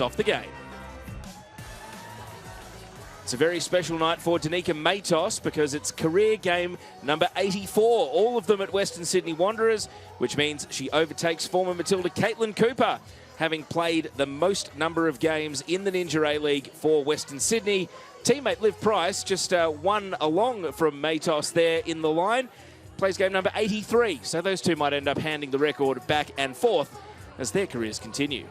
off the game. It's a very special night for Danica Matos because it's career game number 84, all of them at Western Sydney Wanderers, which means she overtakes former Matilda Caitlin Cooper, having played the most number of games in the Ninja A-League for Western Sydney. Teammate Liv Price just one along from Matos there in the line. Plays game number 83, so those two might end up handing the record back and forth as their careers continue.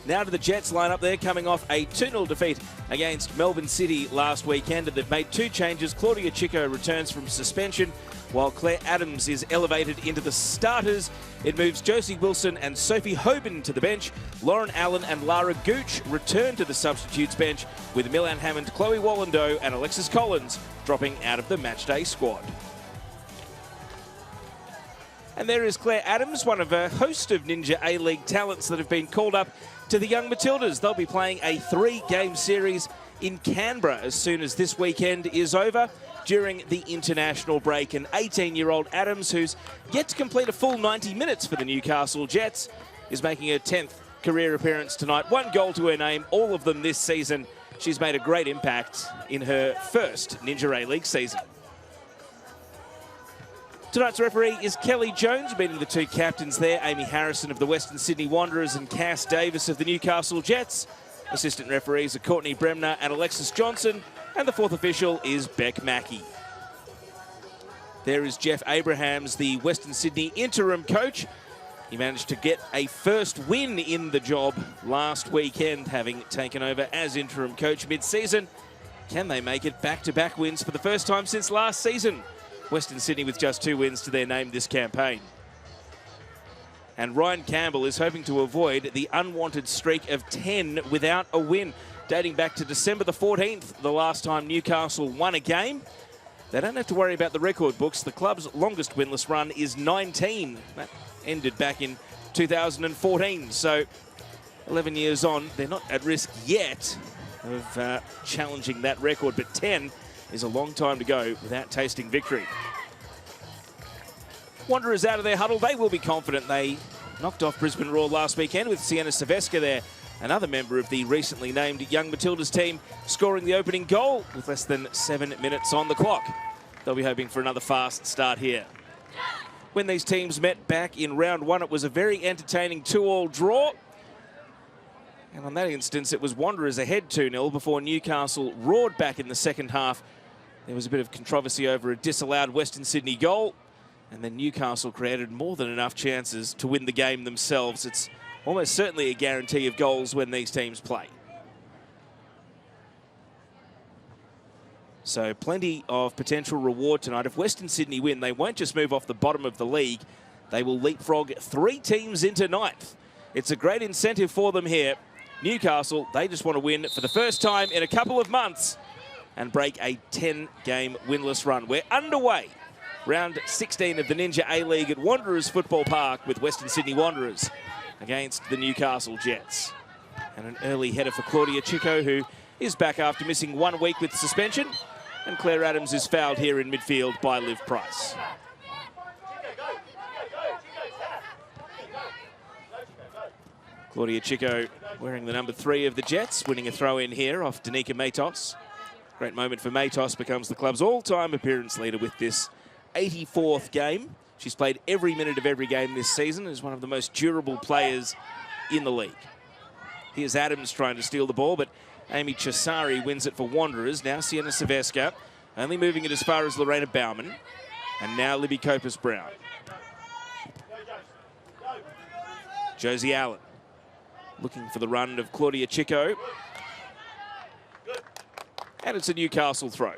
Now to the Jets lineup there, coming off a 2-0 defeat against Melbourne City last weekend. And they've made two changes. Claudia Chico returns from suspension, while Claire Adams is elevated into the starters. It moves Josie Wilson and Sophie Hoban to the bench. Lauren Allen and Lara Gooch return to the substitutes bench, with Milan Hammond, Chloe Wallando and Alexis Collins dropping out of the matchday squad. And there is Claire Adams, one of a host of Ninja A-League talents that have been called up to the Young Matildas. They'll be playing a 3-game series in Canberra as soon as this weekend is over during the international break. And 18-year-old Adams, who's yet to complete a full 90 minutes for the Newcastle Jets, is making her 10th career appearance tonight. 1 goal to her name, all of them this season. She's made a great impact in her first Ninja A-League season. Tonight's referee is Kelly Jones, meeting the two captains there, Amy Harrison of the Western Sydney Wanderers and Cass Davis of the Newcastle Jets. Assistant referees are Courtney Bremner and Alexis Johnson, and the fourth official is Beck Mackey. There is Jeff Abrahams, the Western Sydney interim coach. He managed to get a first win in the job last weekend, having taken over as interim coach mid-season. Can they make it back-to-back wins for the first time since last season? Western Sydney with just 2 wins to their name this campaign. And Ryan Campbell is hoping to avoid the unwanted streak of 10 without a win, dating back to December the 14th, the last time Newcastle won a game. They don't have to worry about the record books. The club's longest winless run is 19. That ended back in 2014. So 11 years on, they're not at risk yet of challenging that record, but 10 is a long time to go without tasting victory. Wanderers out of their huddle. They will be confident. They knocked off Brisbane Roar last weekend with Sienna Saveska there, another member of the recently named Young Matildas team, scoring the opening goal with less than 7 minutes on the clock. They'll be hoping for another fast start here. When these teams met back in round 1, it was a very entertaining 2-2 draw. And on that instance, it was Wanderers ahead 2-0 before Newcastle roared back in the second half. There was a bit of controversy over a disallowed Western Sydney goal, and then Newcastle created more than enough chances to win the game themselves. It's almost certainly a guarantee of goals when these teams play. So plenty of potential reward tonight. If Western Sydney win, they won't just move off the bottom of the league. They will leapfrog 3 teams into 9th. It's a great incentive for them here. Newcastle, they just want to win for the first time in a couple of months and break a 10-game winless run. We're underway. Round 16 of the Ninja A-League at Wanderers Football Park with Western Sydney Wanderers against the Newcastle Jets. And an early header for Claudia Chico, who is back after missing 1 week with suspension. And Claire Adams is fouled here in midfield by Liv Price. Claudia Chico wearing the number 3 of the Jets, winning a throw-in here off Danica Matos. Great moment for Matos, becomes the club's all-time appearance leader with this 84th game. She's played every minute of every game this season, is one of the most durable players in the league. Here's Adams trying to steal the ball, but Amy Cesari wins it for Wanderers. Now Sienna Saveska, only moving it as far as Lorena Bauman. And now Libby Copus-Brown. Josie Allen looking for the run of Claudia Chico. And it's a Newcastle throw.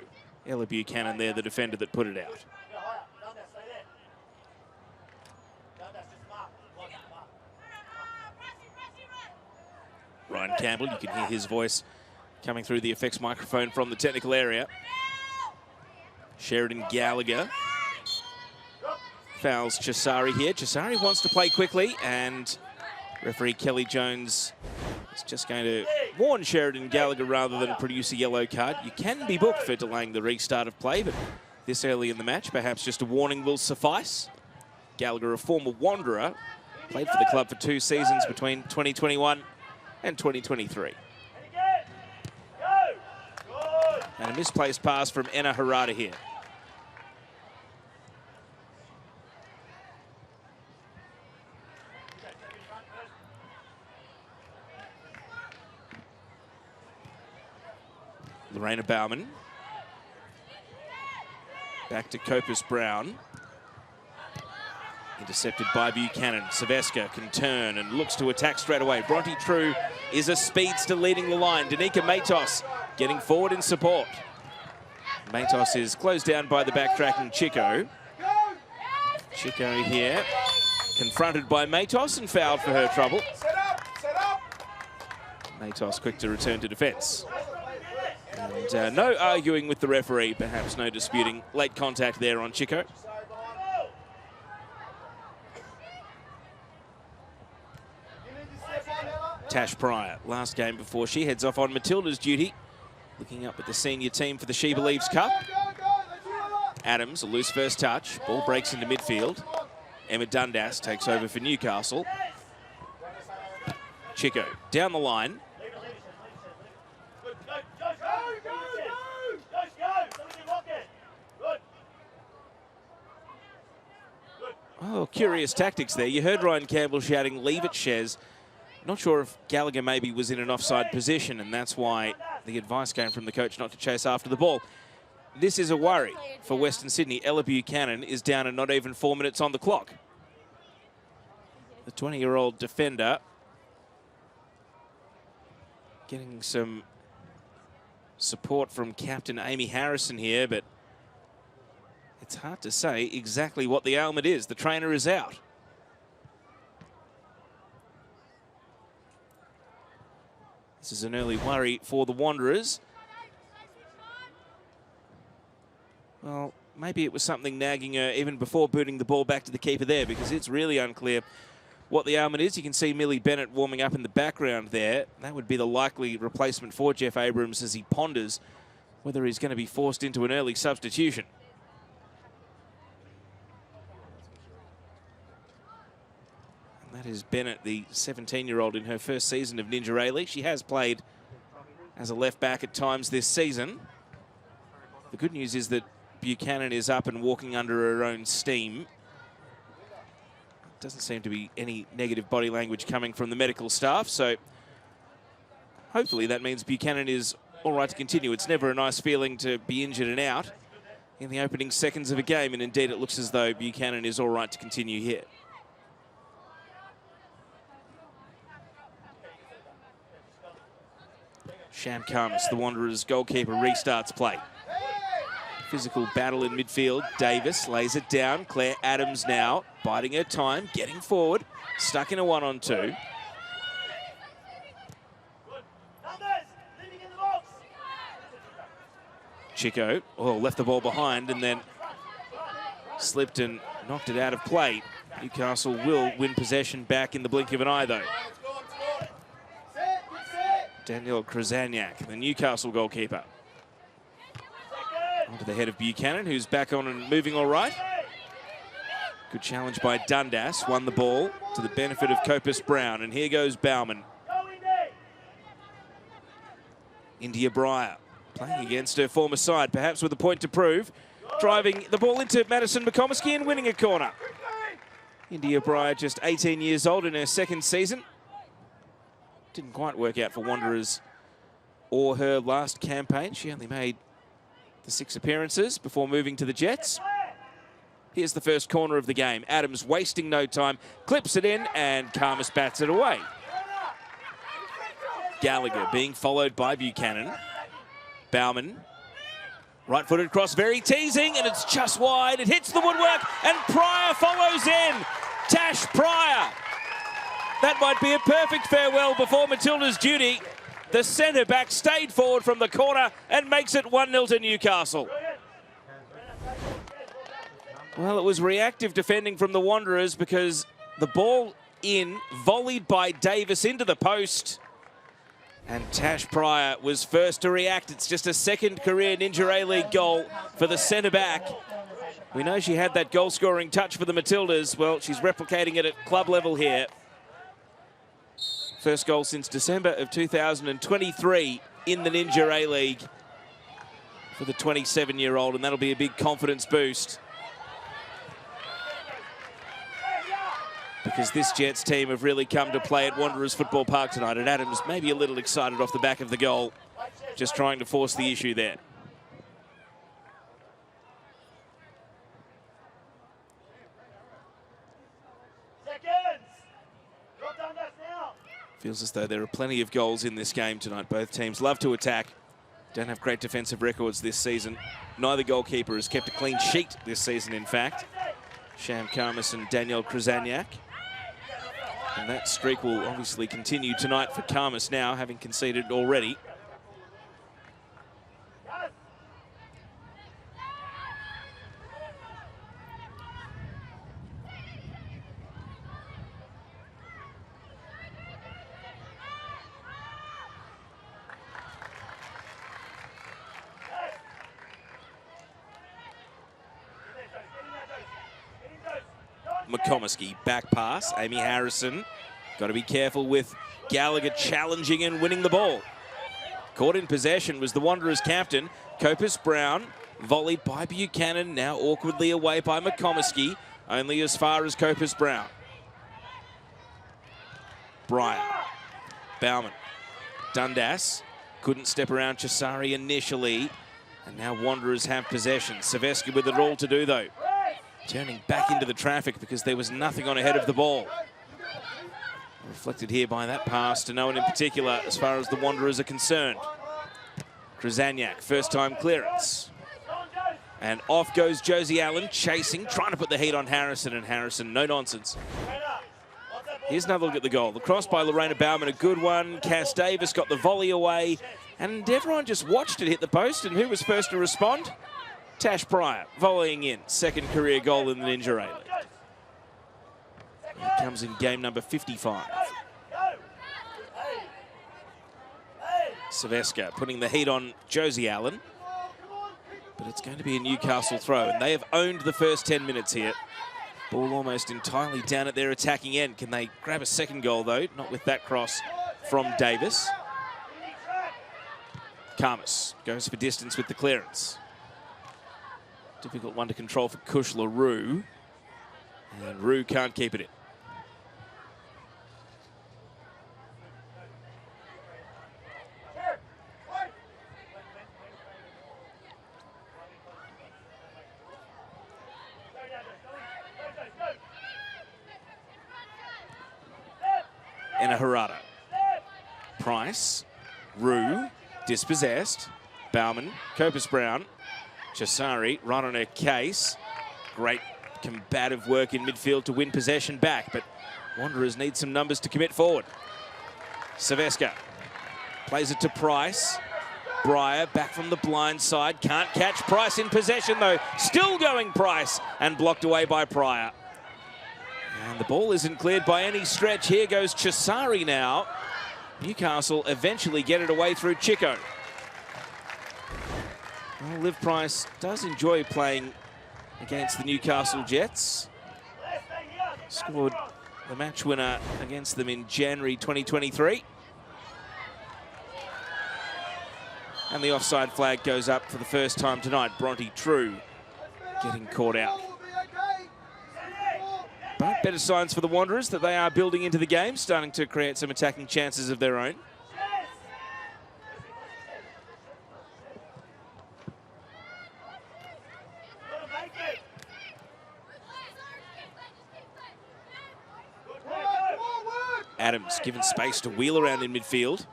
Ella Buchanan there, the defender that put it out. Ryan Campbell, you can hear his voice coming through the effects microphone from the technical area. Sheridan Gallagher fouls Cesari here. Cesari wants to play quickly, and referee Kelly Jones is just going to warn Sheridan Gallagher rather than produce a yellow card. You can be booked for delaying the restart of play, but this early in the match, perhaps just a warning will suffice. Gallagher, a former Wanderer, Played for the club for 2 seasons between 2021 and 2023. And a misplaced pass from Enna Harada here. Lorena Bauman. Back to Copus Brown. Intercepted by Buchanan. Saveska can turn and looks to attack straight away. Bronte True is a speedster leading the line. Danica Matos getting forward in support. Matos is closed down by the backtracking Chico. Chico here, confronted by Matos and fouled for her trouble. Matos quick to return to defence. And no arguing with the referee, perhaps no disputing late contact there on Chico. Tash Pryor, last game before she heads off on Matilda's duty. Looking up at the senior team for the She Believes Cup. Adams, a loose first touch. Ball breaks into midfield. Emma Dundas takes over for Newcastle. Chico down the line. Oh, curious tactics there. You heard Ryan Campbell shouting, "Leave it, Shez." Not sure if Gallagher maybe was in an offside position, and that's why the advice came from the coach not to chase after the ball. This is a worry for Western Sydney. Ella Buchanan is down and not even 4 minutes on the clock. The 20-year-old defender getting some support from captain Amy Harrison here, but it's hard to say exactly what the ailment is. The trainer is out. This is an early worry for the Wanderers. Well, maybe it was something nagging her even before booting the ball back to the keeper there, because it's really unclear what the ailment is. You can see Millie Bennett warming up in the background there. That would be the likely replacement for Jeff Abrams as he ponders whether he's going to be forced into an early substitution. That is Bennett, the 17-year-old in her first season of Ninja A-League. She has played as a left-back at times this season. The good news is that Buchanan is up and walking under her own steam. Doesn't seem to be any negative body language coming from the medical staff, so hopefully that means Buchanan is all right to continue. It's never a nice feeling to be injured and out in the opening seconds of a game, and indeed it looks as though Buchanan is all right to continue here. Sham Karmas, the Wanderers goalkeeper, restarts play. Physical battle in midfield. Davis lays it down. Claire Adams now biding her time, getting forward, stuck in a 1-on-2. Chico, oh, left the ball behind and then slipped and knocked it out of play. Newcastle will win possession back in the blink of an eye, though. Daniel Krasaniak, the Newcastle goalkeeper. Onto the head of Buchanan, who's back on and moving all right. Good challenge by Dundas. Won the ball to the benefit of Copus Brown. And here goes Bauman. India Breyer playing against her former side, perhaps with a point to prove. Driving the ball into Madison McComiskey and winning a corner. India Breyer, just 18 years old in her second season. Didn't quite work out for Wanderers or her last campaign. She only made the 6 appearances before moving to the Jets. Here's the first corner of the game. Adams wasting no time, clips it in, and Karmas bats it away. Gallagher being followed by Buchanan. Bauman, right-footed cross, very teasing, and it's just wide. It hits the woodwork, and Pryor follows in. Tash Pryor. That might be a perfect farewell before Matilda's duty. The centre-back stayed forward from the corner and makes it 1-0 to Newcastle. Well, it was reactive defending from the Wanderers because the ball in, volleyed by Davis into the post. And Tash Pryor was first to react. It's just a second career Ninja A-League goal for the centre-back. We know she had that goal-scoring touch for the Matildas. Well, she's replicating it at club level here. First goal since December of 2023 in the Ninja A-League for the 27-year-old, and that'll be a big confidence boost. Because this Jets team have really come to play at Wanderers Football Park tonight. And Adams maybe a little excited off the back of the goal, just trying to force the issue there. Feels as though there are plenty of goals in this game tonight. Both teams love to attack. Don't have great defensive records this season. Neither goalkeeper has kept a clean sheet this season, in fact. Sham Karmas and Danielle Kruzaniak. And that streak will obviously continue tonight for Karmas now, having conceded already. McComiskey, back pass, Amy Harrison. Got to be careful with Gallagher challenging and winning the ball. Caught in possession was the Wanderers captain, Caspers Brown, volleyed by Buchanan, now awkwardly away by McComiskey, only as far as Caspers Brown. Breyer, Bauman, Dundas, couldn't step around Cesari initially, and now Wanderers have possession. Saveska with it all to do though. Turning back into the traffic because there was nothing on ahead of the ball. Reflected here by that pass to no one in particular as far as the Wanderers are concerned. Kruzaniak, first time clearance. And off goes Josie Allen, chasing, trying to put the heat on Harrison, and Harrison, no nonsense. Here's another look at the goal. The cross by Lorena Bauman, a good one. Cass Davis got the volley away, and everyone just watched it hit the post, and who was first to respond? Tash Pryor, volleying in, second career goal in the Ninja A-League. It comes in game number 55. Saveska putting the heat on Josie Allen. But it's going to be a Newcastle throw, and they have owned the first 10 minutes here. Ball almost entirely down at their attacking end. Can they grab a second goal, though? Not with that cross from Davis. Karmas goes for distance with the clearance. Difficult one to control for Kush LaRue. And Rue can't keep it in. Harada. Price, Rue, dispossessed. Bauman, Caspers Brown, Cesari right on her case. Great combative work in midfield to win possession back, but Wanderers need some numbers to commit forward. Saveska plays it to Price. Breyer back from the blind side. Can't catch Price in possession though. Still going Price, and blocked away by Pryor. And the ball isn't cleared by any stretch. Here goes Cesari now. Newcastle eventually get it away through Chico. Well, Liv Price does enjoy playing against the Newcastle Jets. Scored the match winner against them in January 2023. And the offside flag goes up for the first time tonight. Bronte True getting caught out. But better signs for the Wanderers that they are building into the game, starting to create some attacking chances of their own. Adams given space to wheel around in midfield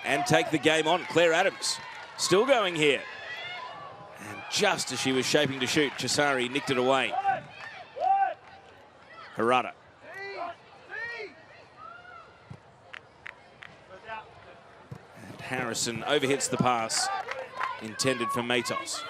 and take the game on. Claire Adams still going here. And just as she was shaping to shoot, Cesari nicked it away. Harada. And Harrison overhits the pass intended for Matos.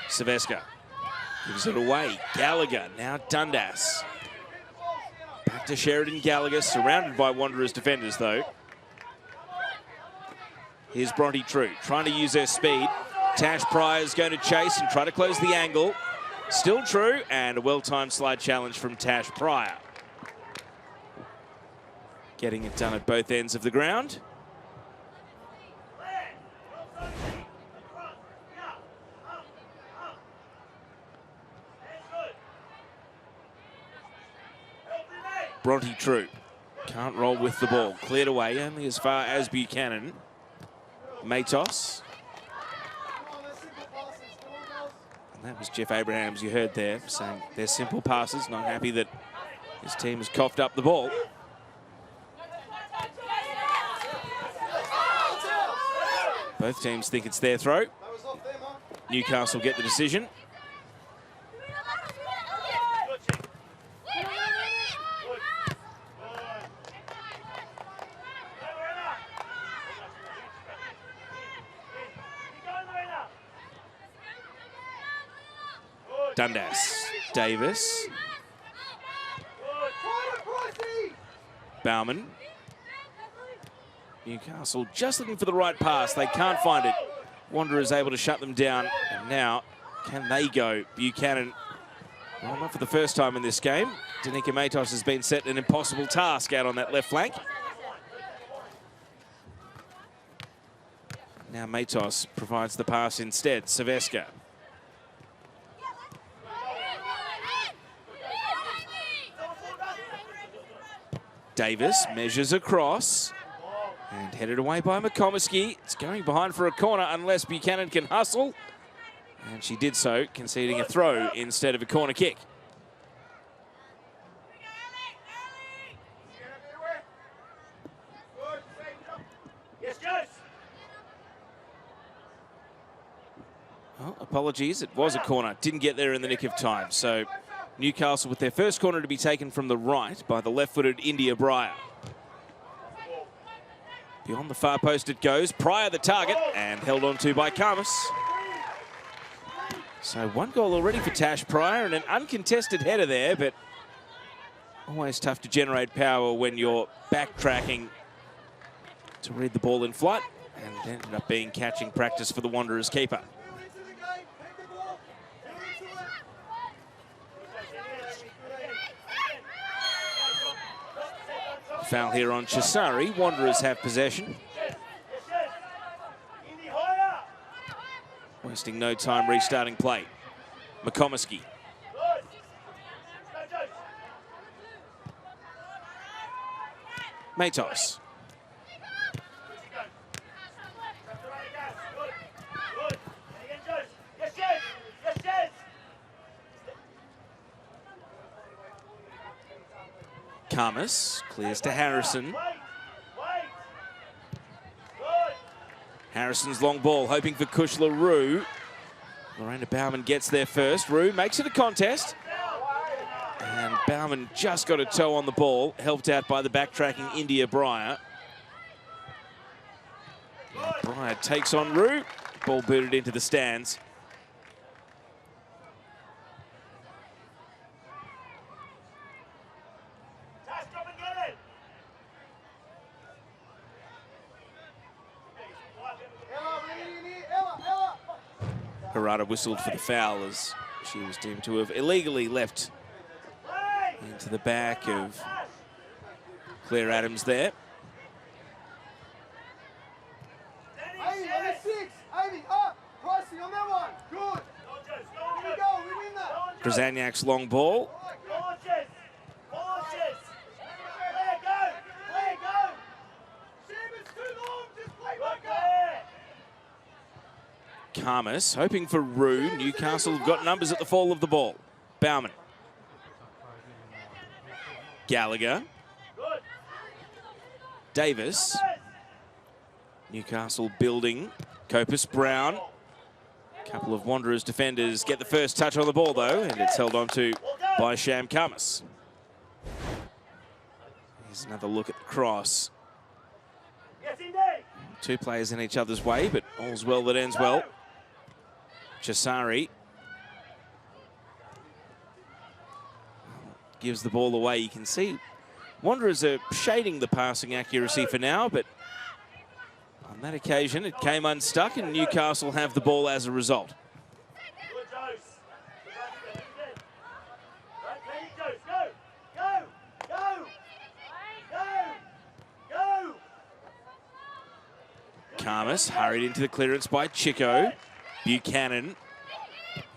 Saveska Gives it away. Gallagher, now Dundas. Back to Sheridan Gallagher, surrounded by Wanderers defenders though. Here's Bronte True, trying to use her speed. Tash Pryor's going to chase and try to close the angle. Still True, and a well-timed slide challenge from Tash Pryor. Getting it done at both ends of the ground. Bronte True can't roll with the ball. Cleared away only as far as Buchanan. Matos. And that was Jeff Abrahams you heard there saying they're simple passes. Not happy that his team has coughed up the ball. Both teams think it's their throw. Newcastle get the decision. Dundas, Davis, Bauman. Newcastle just looking for the right pass. They can't find it. Wanderers able to shut them down. And now, can they go? Buchanan, well, not for the first time in this game. Danica Matos has been set an impossible task out on that left flank. Now Matos provides the pass instead. Saveska. Davis measures across and headed away by McComiskey. It's going behind for a corner unless Buchanan can hustle. And she did so, conceding a throw instead of a corner kick. Well, apologies, it was a corner. Didn't get there in the nick of time. So Newcastle with their first corner to be taken from the right by the left-footed India Breyer. Beyond the far post it goes. Pryor the target and held on to by Caspers. So one goal already for Tash Pryor and an uncontested header there, but always tough to generate power when you're backtracking to read the ball in flight, and it ended up being catching practice for the Wanderers keeper. Foul here on Chisari. Wanderers have possession. Wasting no time restarting play. McComiskey. Matos. Caspers clears to Harrison. Harrison's long ball, hoping for Kush LaRue. Lorena Bauman gets there first. Rue makes it a contest. And Bauman just got a toe on the ball, helped out by the backtracking India Breyer. Breyer takes on Rue. Ball booted into the stands. Harada whistled for the foul as she was deemed to have illegally leapt into the back of Claire Adams there. Krasaniak's long ball. Caspers hoping for Rue. Newcastle have got numbers at the fall of the ball. Bauman. Gallagher. Davis. Newcastle building. Copus Brown. A couple of Wanderers defenders get the first touch on the ball though, and it's held on to by Sham Caspers. Here's another look at the cross. Two players in each other's way, but all's well that ends well. Chisari. gives the ball away. You can see Wanderers are shading the passing accuracy for now, but on that occasion it came unstuck and Newcastle have the ball as a result. Caspers hurried into the clearance by Chico. Buchanan.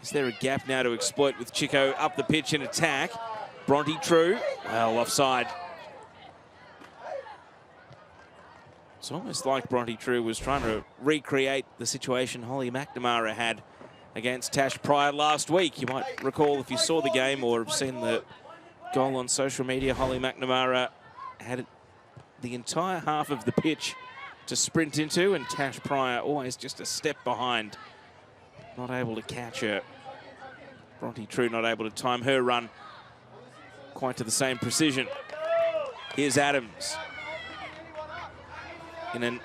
Is there a gap now to exploit with Chico up the pitch in attack? Bronte True, well, offside. It's almost like Bronte True was trying to recreate the situation Holly McNamara had against Tash Pryor last week. You might recall if you saw the game or have seen the goal on social media, Holly McNamara had the entire half of the pitch to sprint into, and Tash Pryor always just a step behind, not able to catch her. Bronte True not able to time her run quite to the same precision. Here's Adams. In a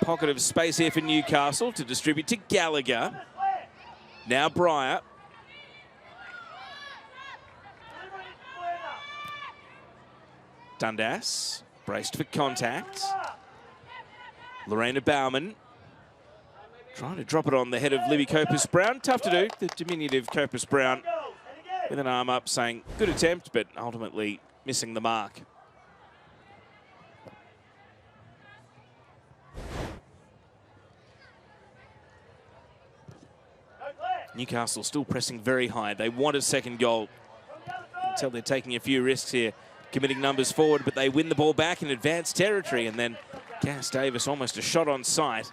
pocket of space here for Newcastle to distribute to Gallagher. Now Breyer. Dundas, braced for contact. Lorena Bauman trying to drop it on the head of Libby Copus-Brown. Tough to do, the diminutive Copus-Brown with an arm up saying good attempt, but ultimately missing the mark. Newcastle still pressing very high. They want a second goal. Until they're taking a few risks here, committing numbers forward, but they win the ball back in advanced territory, and then Cass Davis almost a shot on sight.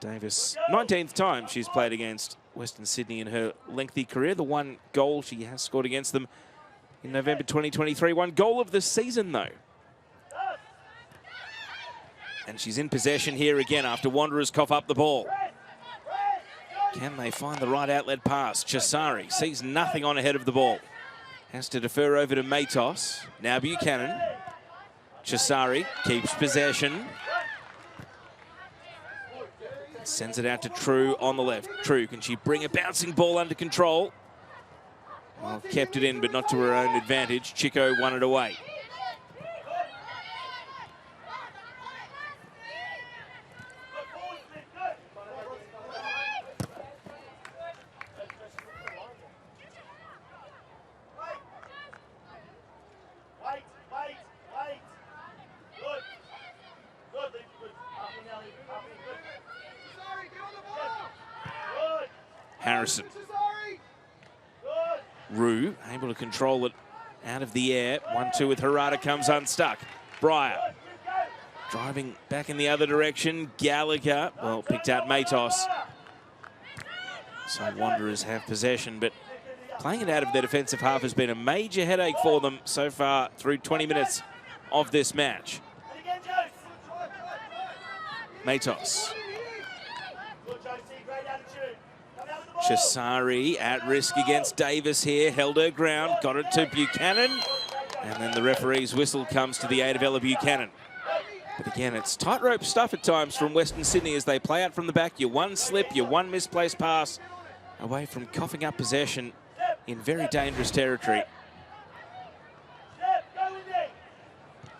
Davis, 19th time she's played against Western Sydney in her lengthy career. The one goal she has scored against them in November 2023. One goal of the season, though. And she's in possession here again after Wanderers cough up the ball. Can they find the right outlet pass? Chisari sees nothing on ahead of the ball. Has to defer over to Matos. Now Buchanan. Chisari keeps possession. Sends it out to True on the left. True, can she bring a bouncing ball under control? Well, kept it in, but not to her own advantage. Chico won it away. Harrison. Rue able to control it out of the air. 1-2 with Harada comes unstuck. Breyer driving back in the other direction. Gallagher, well, picked out Matos. So Wanderers have possession, but playing it out of their defensive half has been a major headache for them so far through 20 minutes of this match. Matos. Chisari at risk against Davis here, held her ground, got it to Buchanan, and then the referee's whistle comes to the aid of Ella Buchanan. But again, it's tightrope stuff at times from Western Sydney as they play out from the back. Your one slip, your one misplaced pass, away from coughing up possession in very dangerous territory.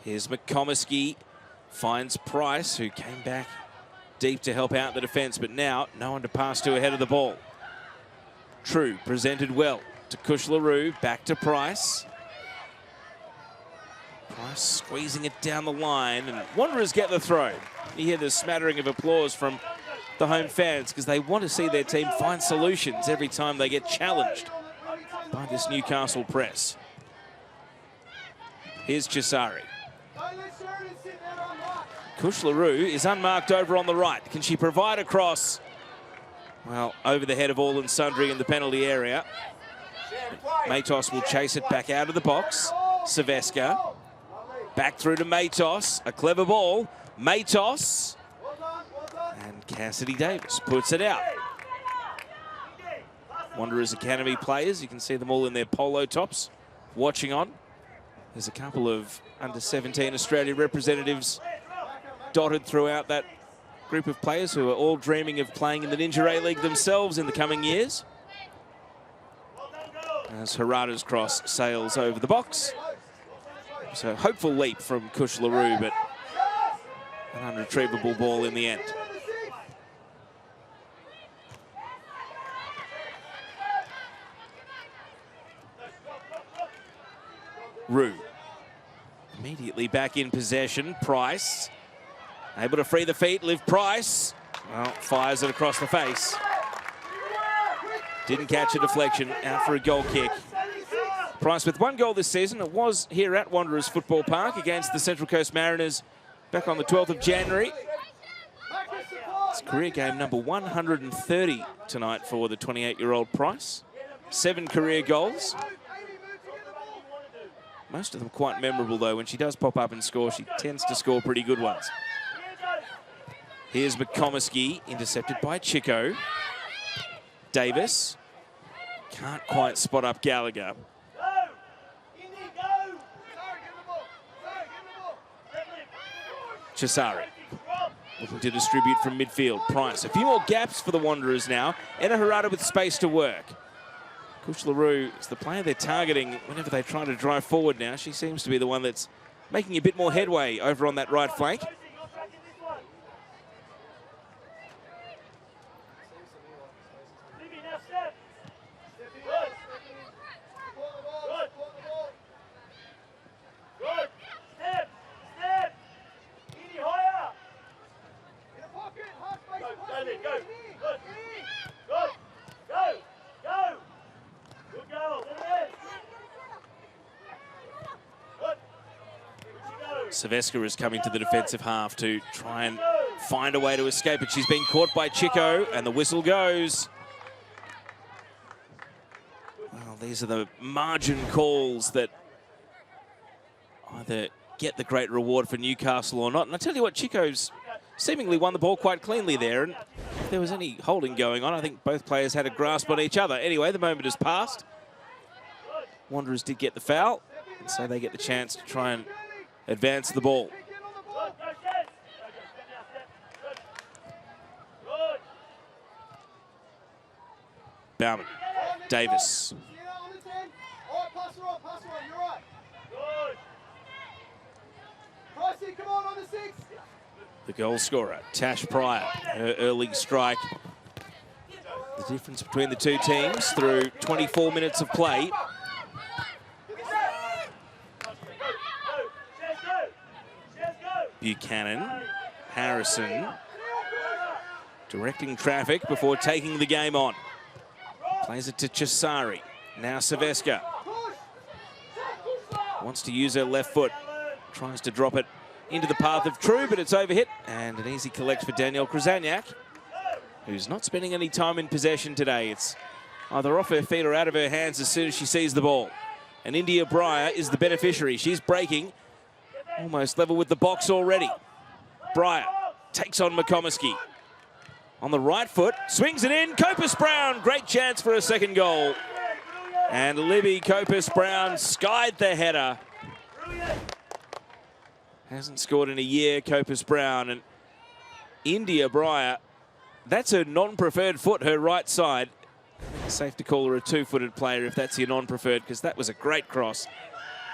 Here's McComiskey, finds Price, who came back deep to help out the defence, but now no one to pass to ahead of the ball. True, presented well to Kush LaRue, back to Price. Price squeezing it down the line, and Wanderers get the throw. You hear the smattering of applause from the home fans because they want to see their team find solutions every time they get challenged by this Newcastle press. Here's Chisari. Kush LaRue is unmarked over on the right. Can she provide a cross? Well, over the head of all and sundry in the penalty area. Matos will chase it back out of the box. Silvesca. Back through to Matos. A clever ball. Matos. And Cassidy Davis puts it out. Wanderers Academy players. You can see them all in their polo tops watching on. There's a couple of under-17 Australia representatives dotted throughout that group of players who are all dreaming of playing in the Ninja A-League themselves in the coming years. as Harada's cross sails over the box. So hopeful leap from Kush LaRue, but an unretrievable ball in the end. Rue immediately back in possession. Price able to free the feet. Liv Price, well, fires it across the face. Didn't catch a deflection, out for a goal kick. Price with 1 goal this season. It was here at Wanderers Football Park against the Central Coast Mariners back on the 12th of January. It's career game number 130 tonight for the 28-year-old Price. 7 career goals. Most of them quite memorable, though. When she does pop up and score, she tends to score pretty good ones. Here's McComiskey, intercepted by Chico. Davis can't quite spot up Gallagher. Chisari looking to distribute from midfield. Price, a few more gaps for the Wanderers now. Ena Harada with space to work. Kush LaRue is the player they're targeting whenever they try to drive forward now. She seems to be the one that's making a bit more headway over on that right flank. Saveska is coming to the defensive half to try and find a way to escape, but she's been caught by Chico, and the whistle goes. Well, these are the margin calls that either get the great reward for Newcastle or not. And I tell you what, Chico's seemingly won the ball quite cleanly there, and if there was any holding going on, I think both players had a grasp on each other. Anyway, the moment has passed. Wanderers did get the foul, and so they get the chance to try and advance the ball. Bauman, Davis. The goal scorer, Tash Pryor, her early strike. The difference between the two teams through 24 minutes of play. Buchanan, Harrison, directing traffic before taking the game on. Plays it to Chisari. Now Saveska. Wants to use her left foot. Tries to drop it into the path of True, but it's overhit. And an easy collect for Danielle Krasaniak, who's not spending any time in possession today. It's either off her feet or out of her hands as soon as she sees the ball. And India Breyer is the beneficiary. She's breaking. Almost level with the box already. Breyer takes on McComiskey. On the right foot, swings it in. Copus Brown, great chance for a second goal. And Libby Copus Brown skied the header. Hasn't scored in a year, Copus Brown. And India Breyer, that's her non-preferred foot, her right side. Safe to call her a two-footed player if that's your non-preferred, because that was a great cross.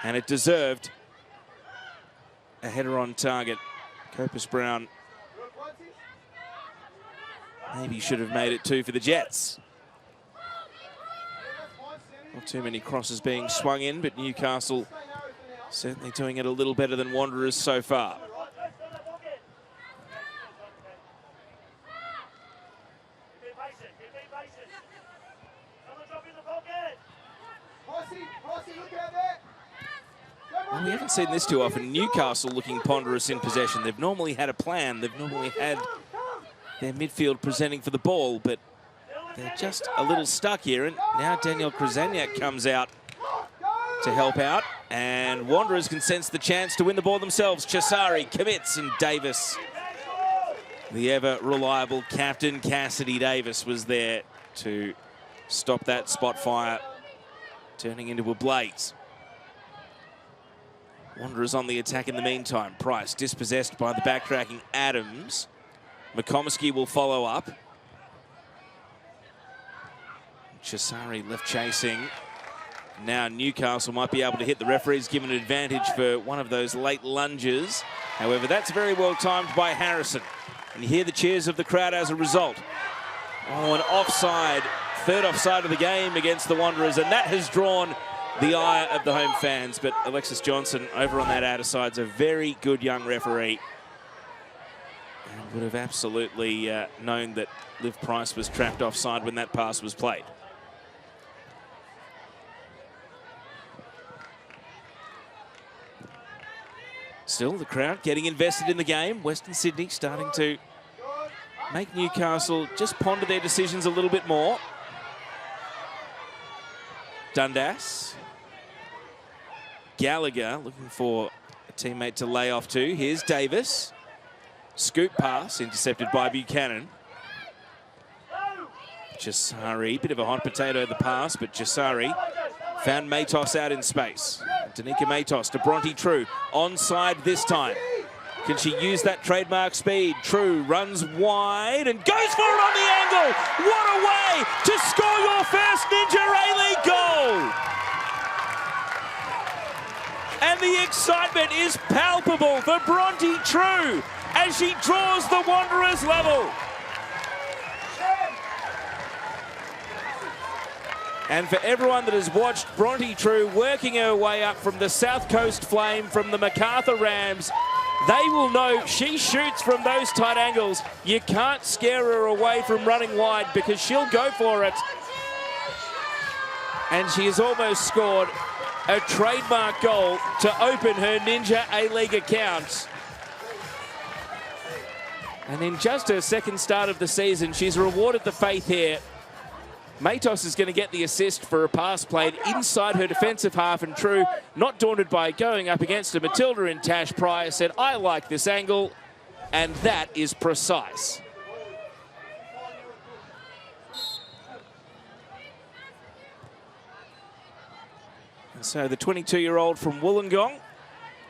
And it deserved a header on target. Copus Brown maybe should have made it 2 for the Jets. Not too many crosses being swung in, but Newcastle certainly doing it a little better than Wanderers so far. Well, we haven't seen this too often. Newcastle looking ponderous in possession. They've normally had a plan. They've normally had their midfield presenting for the ball, but they're just a little stuck here. And now Danielle Krasaniak comes out to help out, and Wanderers can sense the chance to win the ball themselves. Chisari commits, and Davis, the ever-reliable captain Cassidy Davis, was there to stop that spot fire turning into a blaze. Wanderers on the attack in the meantime. Price dispossessed by the backtracking Adams. McComiskey will follow up. Chisari left chasing. Now Newcastle might be able to hit. The referee's given an advantage for one of those late lunges. However, that's very well timed by Harrison. And you hear the cheers of the crowd as a result. Oh, an offside, third offside of the game against the Wanderers, and that has drawn the ire of the home fans. But Alexis Johnson over on that outer side's a very good young referee. And would have absolutely known that Liv Price was trapped offside when that pass was played. Still, the crowd getting invested in the game. Western Sydney starting to make Newcastle just ponder their decisions a little bit more. Dundas. Gallagher looking for a teammate to lay off to. Here's Davis. Scoop pass intercepted by Buchanan. Jasari, bit of a hot potato the pass, but Jasari found Matos out in space. Danica Matos to Bronte True. Onside this time. Can she use that trademark speed? True runs wide and goes for it on the angle. What a way to score your first Ninja A-League goal. And the excitement is palpable for Bronte True as she draws the Wanderers level. And for everyone that has watched Bronte True working her way up from the South Coast Flame, from the MacArthur Rams, they will know she shoots from those tight angles. You can't scare her away from running wide because she'll go for it. And she has almost scored a trademark goal to open her Ninja A-League account. And in just her second start of the season, she's rewarded the faith here. Matos is going to get the assist for a pass played inside her defensive half, and True, not daunted by going up against a Matilda in Tash Pryor, said, I like this angle, and that is precise. And so the 22-year-old from Wollongong,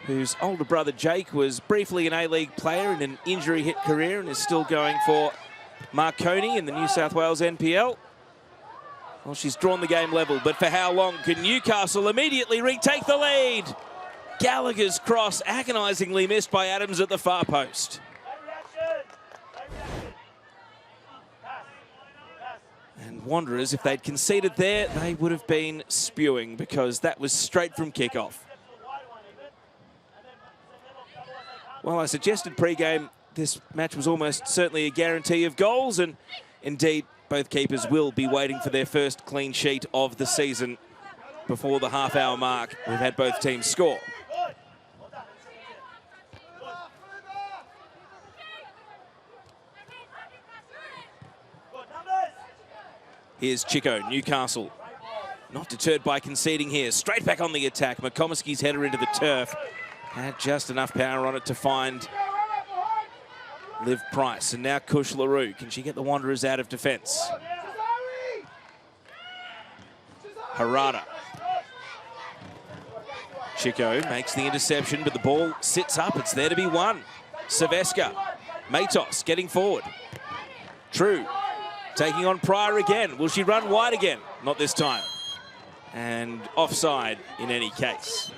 whose older brother Jake was briefly an A-League player in an injury-hit career and is still going for Marconi in the New South Wales NPL. Well, she's drawn the game level, but for how long can Newcastle immediately retake the lead? Gallagher's cross agonisingly missed by Adams at the far post. And Wanderers, if they'd conceded there, they would have been spewing because that was straight from kickoff. Well, I suggested pre-game this match was almost certainly a guarantee of goals, and indeed, both keepers will be waiting for their first clean sheet of the season before the half-hour mark. We've had both teams score. Here's Chico, Newcastle. Not deterred by conceding here. Straight back on the attack. McComiskey's header into the turf. Had just enough power on it to find Liv Price, and now Kush LaRue. Can she get the Wanderers out of defence? Harada. Chico makes the interception, but the ball sits up. It's there to be won. Saveska. Matos getting forward. True. Taking on Pryor again. Will she run wide again? Not this time. And offside in any case.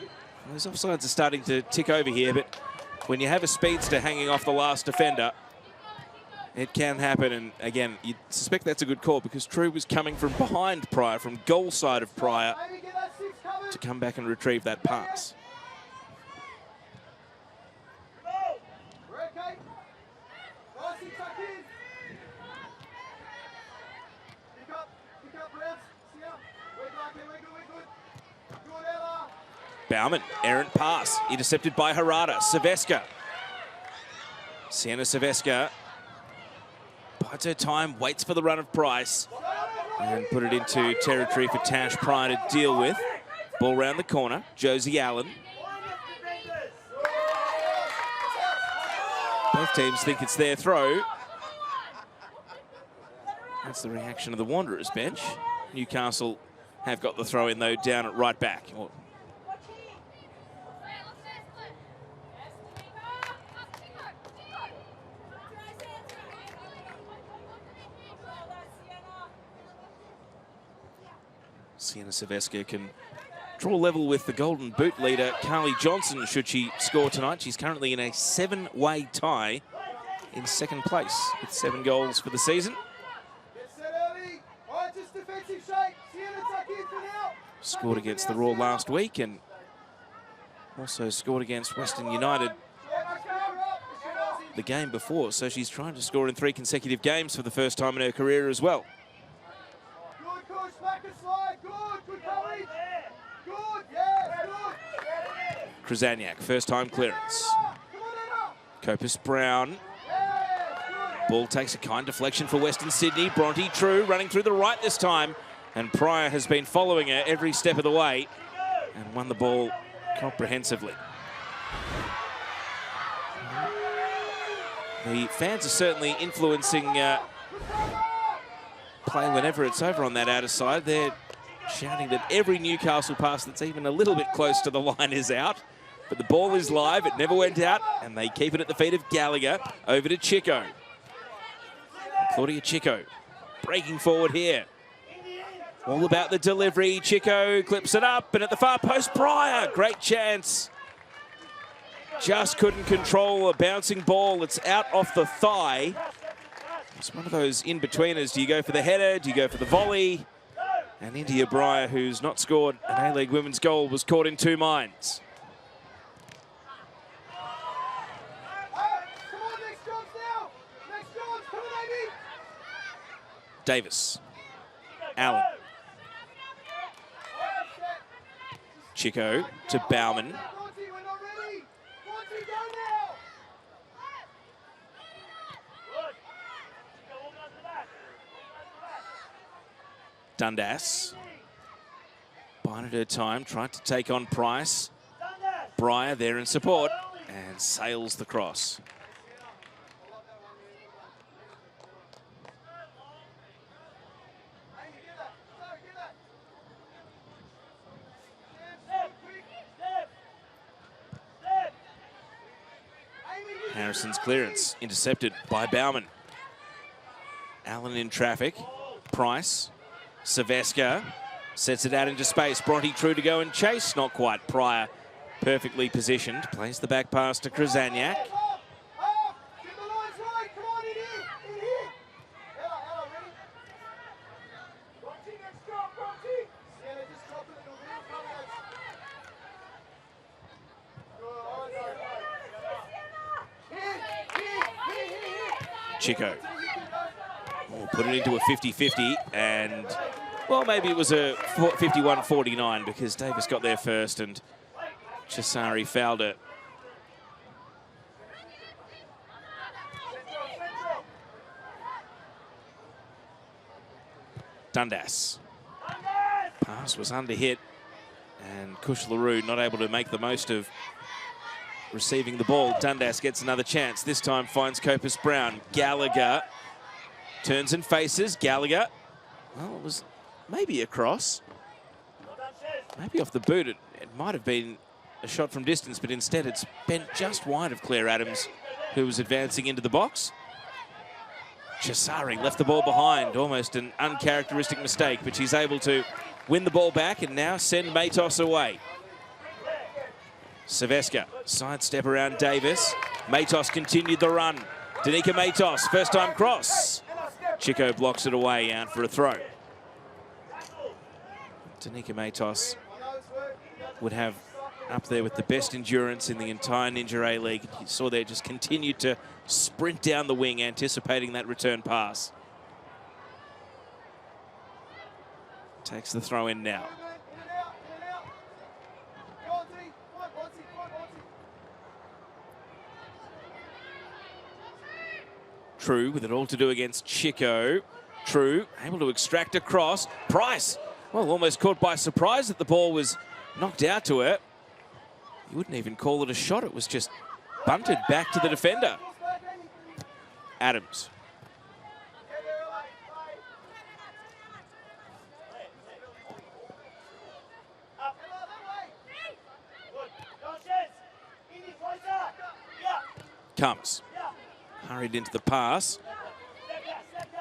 Those offsides are starting to tick over here, but when you have a speedster hanging off the last defender, it can happen. And again, you suspect that's a good call because True was coming from behind Pryor, from goal side of Pryor, to come back and retrieve that pass. Bauman, errant pass, intercepted by Harada. Saveska. Sienna Saveska bides her time, waits for the run of Price, and put it into territory for Tash Pryor to deal with. Ball round the corner, Josie Allen. Both teams think it's their throw. That's the reaction of the Wanderers bench. Newcastle have got the throw in though down at right back. Sienna Saveska can Draw level with the Golden Boot leader, Carly Johnson, should she score tonight. She's currently in a 7-way tie in second place with 7 goals for the season. Scored against the Raw last week and also scored against Western United the game before. So she's trying to score in 3 consecutive games for the first time in her career as well. Krzyzaniak, first time clearance. Caspers Brown. Ball takes a kind deflection for Western Sydney. Bronte True running through the right this time. And Pryor has been following her every step of the way and won the ball comprehensively. The fans are certainly influencing play whenever it's over on that outer side. They're shouting that every Newcastle pass that's even a little bit close to the line is out. But the ball is live, it never went out, and they keep it at the feet of Gallagher. Over to Chico. Claudia Chico breaking forward here. All about the delivery. Chico clips it up, and at the far post, Pryor. Great chance. Just couldn't control a bouncing ball. It's out off the thigh. It's one of those in-betweeners. Do you go for the header? Do you go for the volley? And India Breyer, who's not scored an A-League women's goal, was caught in 2 minds. Davis. Allen. Chico to Bauman. Dundas. Bided her time, tried to take on Price. Breyer there in support and sails the cross. Harrison's clearance intercepted by Bauman. Allen in traffic. Price. Saveska sets it out into space. Bronte True to go and chase. Not quite. Pryor perfectly positioned. Plays the back pass to Krzyzaniak. Chico. Oh, put it into a 50-50 and, well, maybe it was a 51-49 because Davis got there first and Chisari fouled it. Dundas. Pass was under hit and Kush LaRue not able to make the most of receiving the ball. Dundas gets another chance. This time finds Caspers Brown. Gallagher turns and faces. Gallagher. Well, it was maybe a cross. Maybe off the boot. It might have been a shot from distance, but instead it's bent just wide of Claire Adams, who was advancing into the box. Chisari left the ball behind. Almost an uncharacteristic mistake, but she's able to win the ball back and now send Matos away. Saveska, sidestep around Davis. Matos continued the run. Danica Matos, first time cross. Chico blocks it away, out for a throw. Danica Matos would have up there with the best endurance in the entire Ninja A-League. You saw there just continued to sprint down the wing, anticipating that return pass. Takes the throw in now. True with it all to do against Chico. True able to extract across. Price, well, almost caught by surprise that the ball was knocked out to her. You wouldn't even call it a shot. It was just bunted back to the defender. Adams. Comes. Hurried into the pass.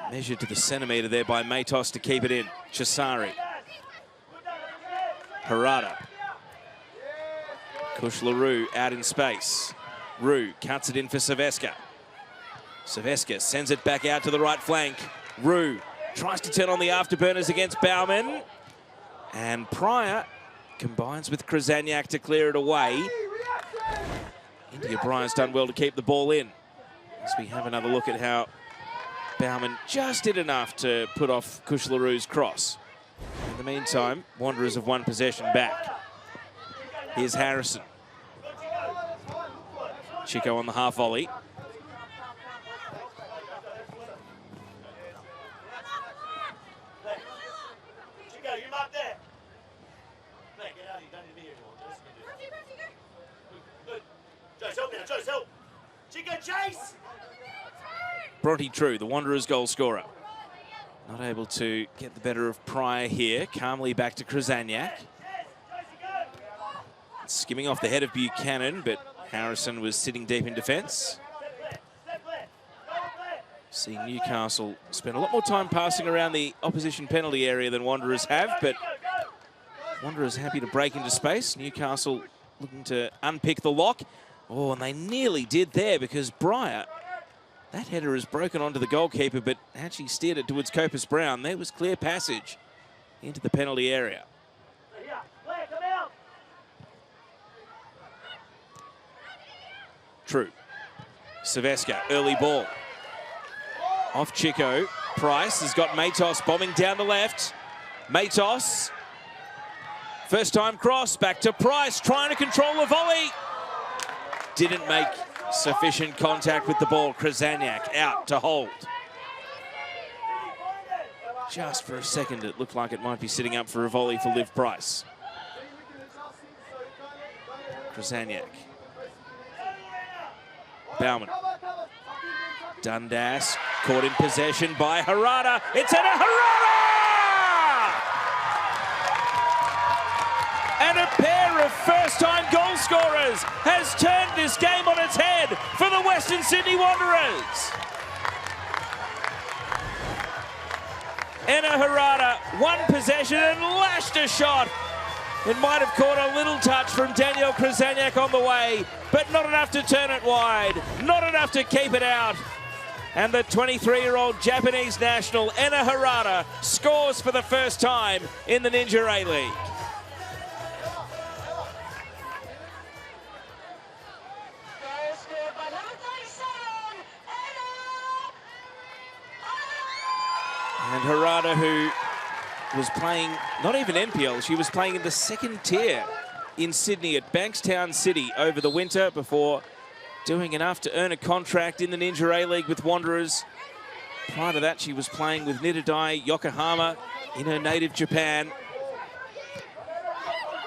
Measured to the centimetre there by Matos to keep it in. Chisari. Harada Kush-Larue out in space. Rue cuts it in for Saveska. Saveska sends it back out to the right flank. Rue tries to turn on the afterburners against Bauman. And Pryor combines with Krasaniak to clear it away. India Bryant's done well to keep the ball in. As we have another look at how Bauman just did enough to put off Kush-Larue's cross. In the meantime, Wanderers have won possession back. Here's Harrison. Chico on the half volley. Bronte True, the Wanderers' goal scorer. Not able to get the better of Pryor here. Calmly back to Krasaniak. Skimming off the head of Buchanan, but Harrison was sitting deep in defence. Seeing Newcastle spend a lot more time passing around the opposition penalty area than Wanderers have, but Wanderers happy to break into space. Newcastle looking to unpick the lock. Oh, and they nearly did there because Pryor, that header is broken onto the goalkeeper, but actually steered it towards Copus Brown. There was clear passage into the penalty area. True. Saveska, early ball. Off Chico. Price has got Matos bombing down the left. Matos. First time cross, back to Price, trying to control the volley. Didn't make sufficient contact with the ball. Krasaniak out to hold. Just for a second, it looked like it might be sitting up for a volley for Liv Price. Krasaniak. Bauman. Dundas caught in possession by Harada. It's Ena Harada! And a pair of first-time goal scorers has turned this game on its head for the Western Sydney Wanderers. Ena Harada won possession and lashed a shot. It might have caught a little touch from Daniel Krasaniak on the way, but not enough to turn it wide, not enough to keep it out. And the 23-year-old Japanese national, Ena Harada, scores for the first time in the Ninja A-League. And Harada, who was playing, not even NPL, she was playing in the second tier in Sydney at Bankstown City over the winter before doing enough to earn a contract in the Ninja A-League with Wanderers. Prior to that, she was playing with Nidodai Yokohama in her native Japan.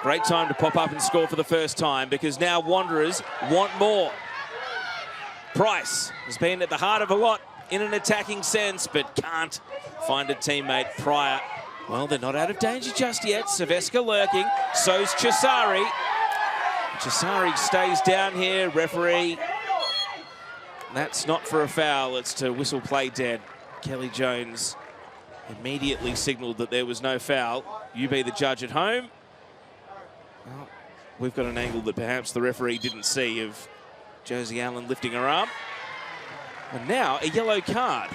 Great time to pop up and score for the first time because now Wanderers want more. Price has been at the heart of a lot in an attacking sense, but can't find a teammate. Pryor, well, they're not out of danger just yet. Saveska lurking, so's Chisari. Chisari stays down here. Referee, that's not for a foul, it's to whistle play dead. Kelly Jones immediately signalled that there was no foul. You be the judge at home. Well, we've got an angle that perhaps the referee didn't see of Josie Allen lifting her arm. And now a yellow card.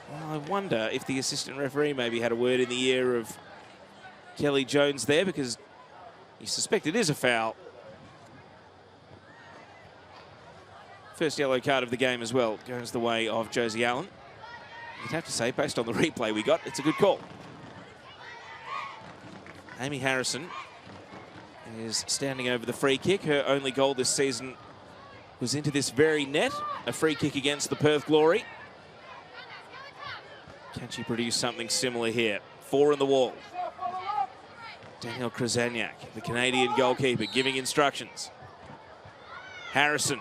Well, I wonder if the assistant referee maybe had a word in the ear of Kelly Jones there, because you suspect it is a foul. First yellow card of the game as well goes the way of Josie Allen. You'd have to say, based on the replay we got, it's a good call. Amy Harrison is standing over the free kick. Her only goal this season was into this very net. A free kick against the Perth Glory. Can she produce something similar here? 4 in the wall. Daniel Krasaniak, the Canadian goalkeeper, giving instructions. Harrison.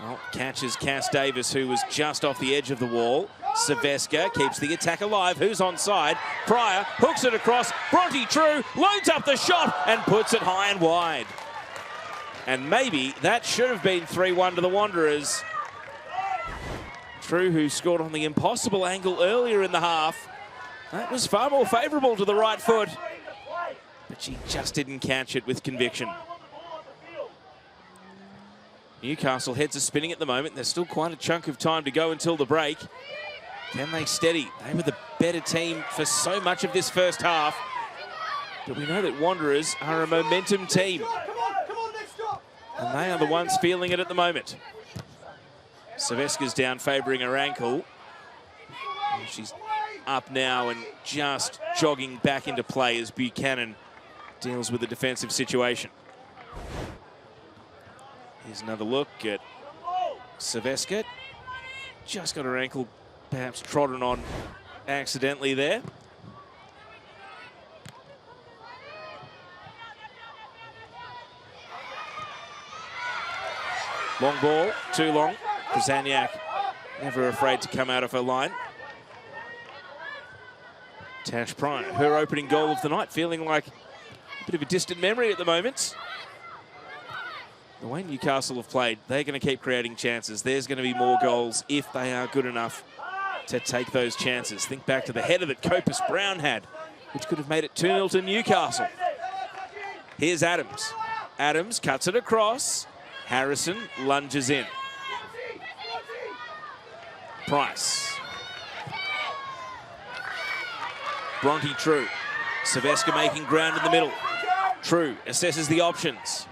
Well, catches Cass Davis, who was just off the edge of the wall. Saveska keeps the attack alive. Who's onside? Pryor hooks it across. Bronte True loads up the shot and puts it high and wide. And maybe that should have been 3-1 to the Wanderers. True, who scored on the impossible angle earlier in the half. That was far more favourable to the right foot. but she just didn't catch it with conviction. Newcastle heads are spinning at the moment. There's still quite a chunk of time to go until the break. Can they steady? They were the better team for so much of this first half. But we know that Wanderers are a momentum team. And they are the ones feeling it at the moment. Saveska's down favouring her ankle. And she's up now and just jogging back into play as Buchanan deals with the defensive situation. Here's another look at Saveska. Just got her ankle perhaps trodden on accidentally there. Long ball, too long. Krasaniak never afraid to come out of her line. Tash Pryor, her opening goal of the night, feeling like a bit of a distant memory at the moment. The way Newcastle have played, they're going to keep creating chances. There's going to be more goals if they are good enough to take those chances. Think back to the header that Caspers Brown had, which could have made it 2-0 to Newcastle. Here's Adams. Adams cuts it across. Harrison lunges in. Price. Bronte True. Saveska making ground in the middle. True assesses the options.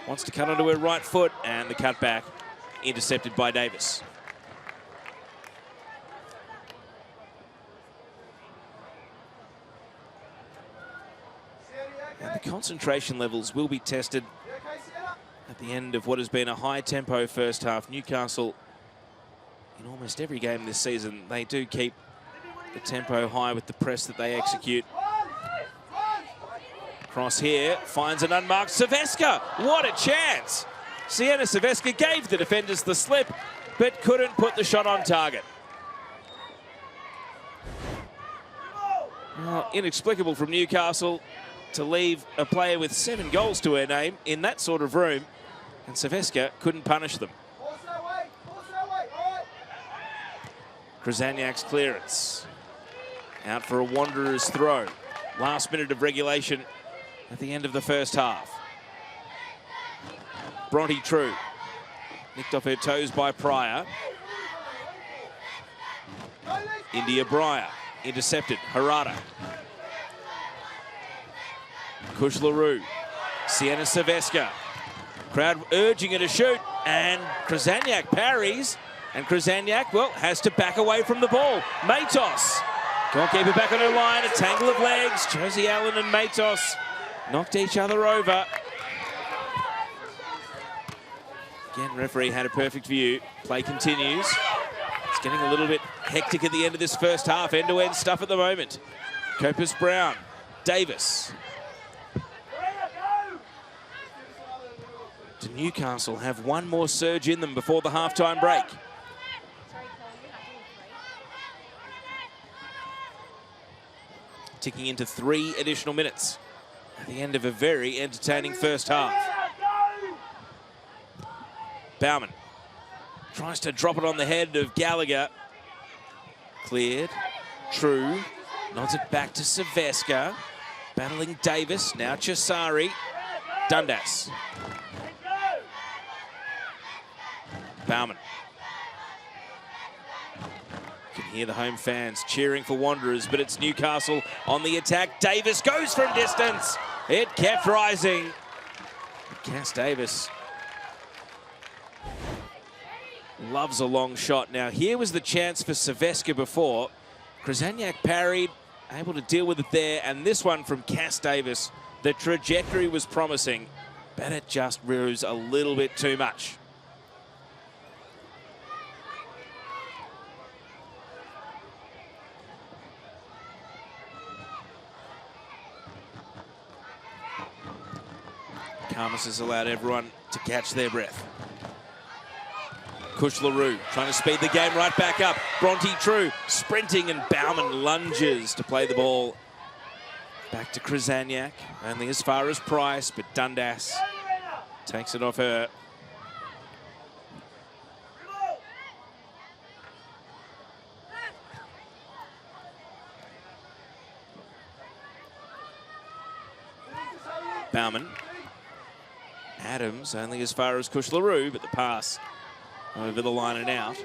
Wants to cut onto her right foot, and the cutback intercepted by Davis. And the concentration levels will be tested at the end of what has been a high-tempo first half. Newcastle, in almost every game this season, they do keep the tempo high with the press that they execute. Cross here, finds an unmarked Saveska. What a chance! Sienna Saveska gave the defenders the slip, but couldn't put the shot on target. Well, inexplicable from Newcastle to leave a player with 7 goals to her name in that sort of room, and Saveska couldn't punish them. Krasaniak's clearance. Out for a Wanderers throw. Last minute of regulation at the end of the first half. Bronte True. Nicked off her toes by Pryor. India Breyer. Intercepted. Harada. Kush LaRue. Sienna Saveska. Crowd urging her to shoot. And Krasaniak parries. And Krasaniak, well, has to back away from the ball. Matos. Can't keep it back on her line. A tangle of legs. Josie Allen and Matos knocked each other over. Again, referee had a perfect view. Play continues. It's getting a little bit hectic at the end of this first half. End-to-end stuff at the moment. Caspers Brown. Davis. Do Newcastle have one more surge in them before the halftime break? Ticking into 3 additional minutes at the end of a very entertaining first half. Bauman tries to drop it on the head of Gallagher. Cleared. True. Nods it back to Saveska. Battling Davis. Now Chisari. Dundas. Bauman. You can hear the home fans cheering for Wanderers, but it's Newcastle on the attack. Davis goes from distance. It kept rising. Cass Davis loves a long shot. Now, here was the chance for Saveska before. Krasaniak parried, able to deal with it there. And this one from Cass Davis, the trajectory was promising, but it just rose a little bit too much. Caspers has allowed everyone to catch their breath. Kush LaRue trying to speed the game right back up. Bronte True sprinting, and Bauman lunges to play the ball back to Krasaniak. Only as far as Price, but Dundas takes it off her. Bauman. Adams only as far as Kushlaroo, but the pass over the line and out.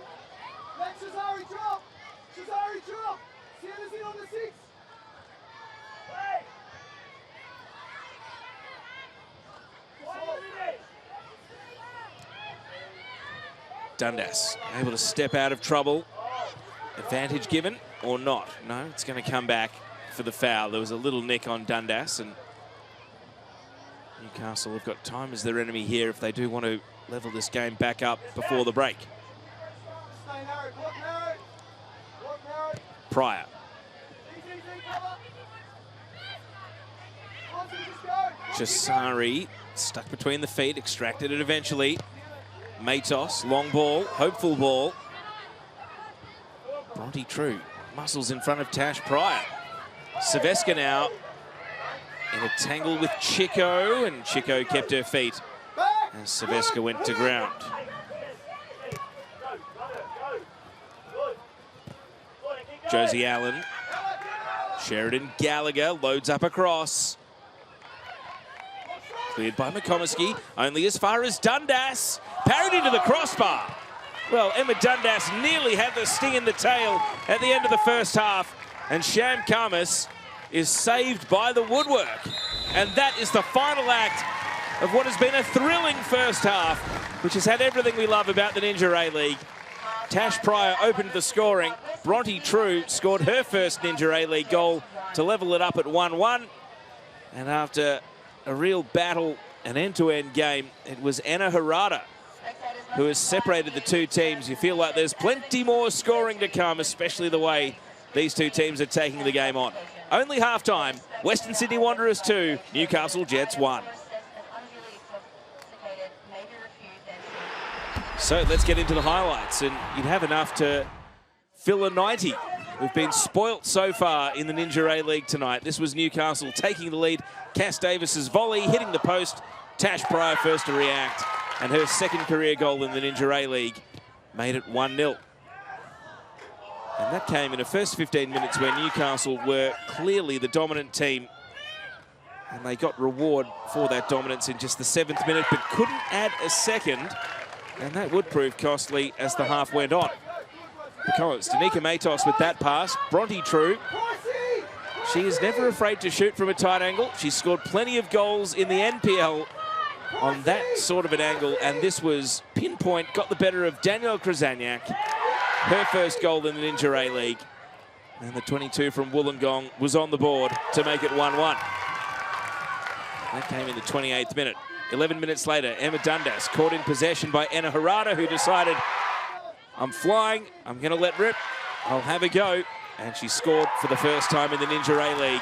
Dundas able to step out of trouble. Advantage given or not? No, it's going to come back for the foul. There was a little nick on Dundas, and Newcastle have got time as their enemy here if they do want to level this game back up before the break. Pryor. Jasari stuck between the feet, extracted it eventually. Matos, long ball, hopeful ball. Bronte True muscles in front of Tash Pryor. Silvestre now in a tangle with Chico, and Chico kept her feet as Silvestre went to ground. Josie Allen. Sheridan Gallagher loads up across. Cleared by McComiskey, only as far as Dundas. Parried into the crossbar. Well, Emma Dundas nearly had the sting in the tail at the end of the first half, and Sham Khamis is saved by the woodwork. And that is the final act of what has been a thrilling first half, which has had everything we love about the Ninja A-League. Tash Pryor opened the scoring. Bronte True scored her first Ninja A-League goal to level it up at 1-1. And after a real battle, an end-to-end game, it was Anna Harada who has separated the two teams. You feel like there's plenty more scoring to come, especially the way these two teams are taking the game on. Only half-time, Western Sydney Wanderers 2, Newcastle Jets 1. So let's get into the highlights, and you'd have enough to fill a 90. We've been spoilt so far in the Ninja A-League tonight. This was Newcastle taking the lead. Cass Davis's volley hitting the post. Tash Pryor first to react, and her second career goal in the Ninja A-League made it 1-0. And that came in the first 15 minutes where Newcastle were clearly the dominant team, and they got reward for that dominance in just the 7th minute, but couldn't add a second, and that would prove costly as the half went on. Because Danica Matos with that pass. Bronte True. She is never afraid to shoot from a tight angle. She's scored plenty of goals in the NPL on that sort of an angle, and this was pinpoint, got the better of Danielle Krasaniak. Her first goal in the Ninja A-League. And the 22 from Wollongong was on the board to make it 1-1. That came in the 28th minute. 11 minutes later, Emma Dundas caught in possession by Anna Harada, who decided, I'm flying, I'm going to let rip, I'll have a go. And she scored for the first time in the Ninja A-League.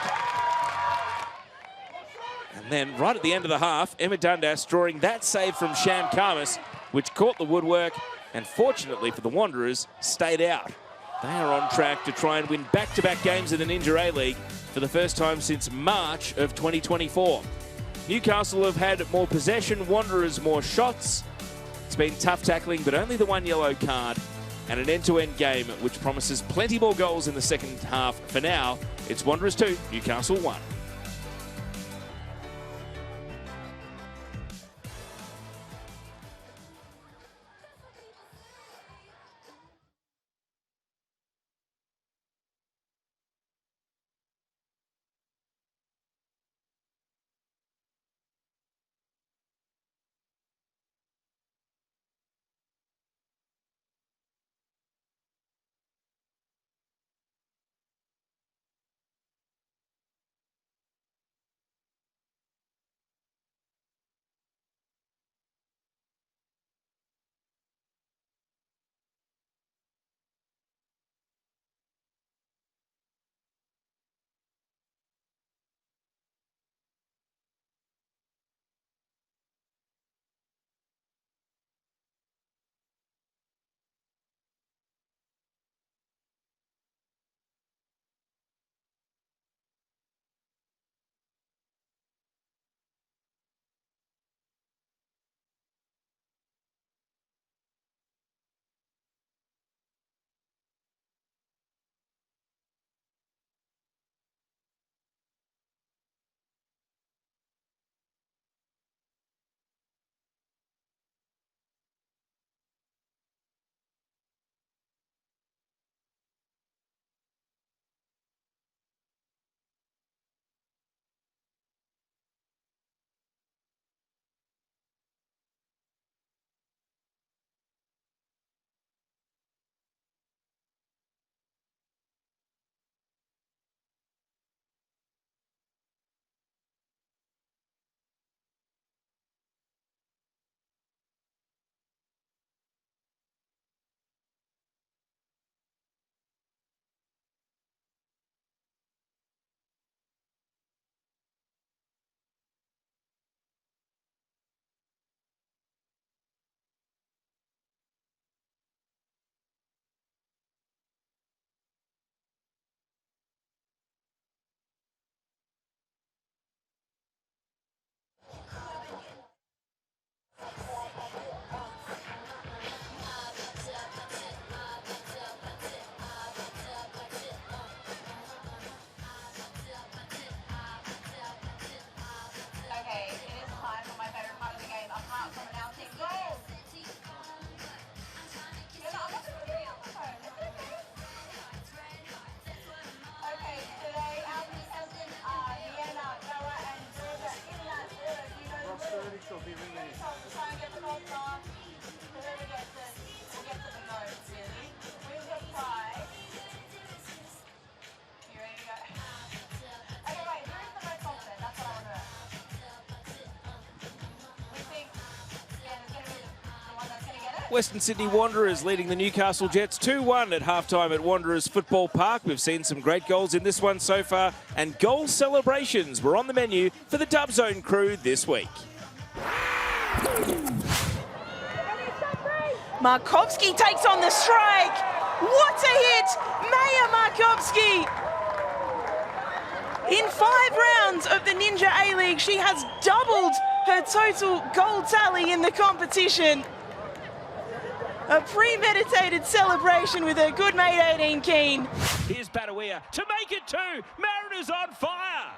And then right at the end of the half, Emma Dundas drawing that save from Sham Khamis, which caught the woodwork, and fortunately for the Wanderers, stayed out. They are on track to try and win back-to-back games in the Ninja A-League for the first time since March of 2024. Newcastle have had more possession, Wanderers more shots. It's been tough tackling, but only the one yellow card, and an end-to-end game which promises plenty more goals in the second half. For now, it's Wanderers 2, Newcastle 1. Western Sydney Wanderers leading the Newcastle Jets 2-1 at halftime at Wanderers Football Park. We've seen some great goals in this one so far, and goal celebrations were on the menu for the Dub Zone crew this week. Markovski takes on the strike. What a hit! Maya Markovski! In 5 rounds of the Ninja A-League, she has doubled her total goal tally in the competition. A premeditated celebration with her good mate 18 Keane. Here's Badawia to make it 2. Mariners on fire.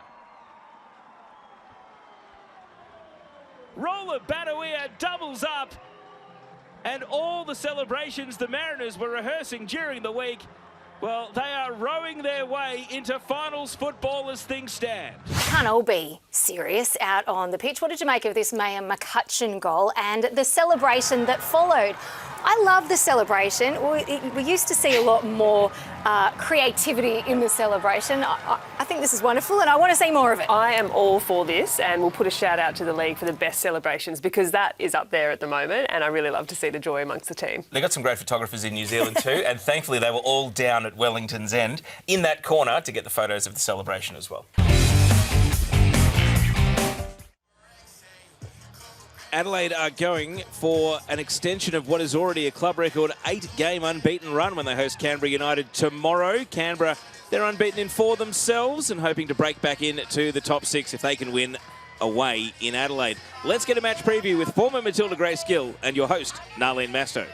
Roller Badawia doubles up. And all the celebrations the Mariners were rehearsing during the week, well, they are rowing their way into finals football as things stand. Can't all be serious out on the pitch. What did you make of this Maya McCutcheon goal and the celebration that followed? I love the celebration. We used to see a lot more creativity in the celebration. I think this is wonderful and I want to see more of it. I am all for this, and we'll put a shout out to the league for the best celebrations, because that is up there at the moment, and I really love to see the joy amongst the team. They got some great photographers in New Zealand too, and thankfully they were all down at Wellington's End in that corner to get the photos of the celebration as well. Adelaide are going for an extension of what is already a club record 8-game unbeaten run when they host Canberra United tomorrow. Canberra, they're unbeaten in 4 themselves and hoping to break back into the top 6 if they can win away in Adelaide. Let's get a match preview with former Matilda Grace Gill and your host, Narlene Masto.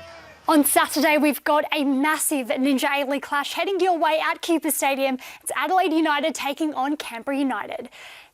On Saturday, we've got a massive Ninja A-League clash heading your way at Cooper Stadium. It's Adelaide United taking on Canberra United.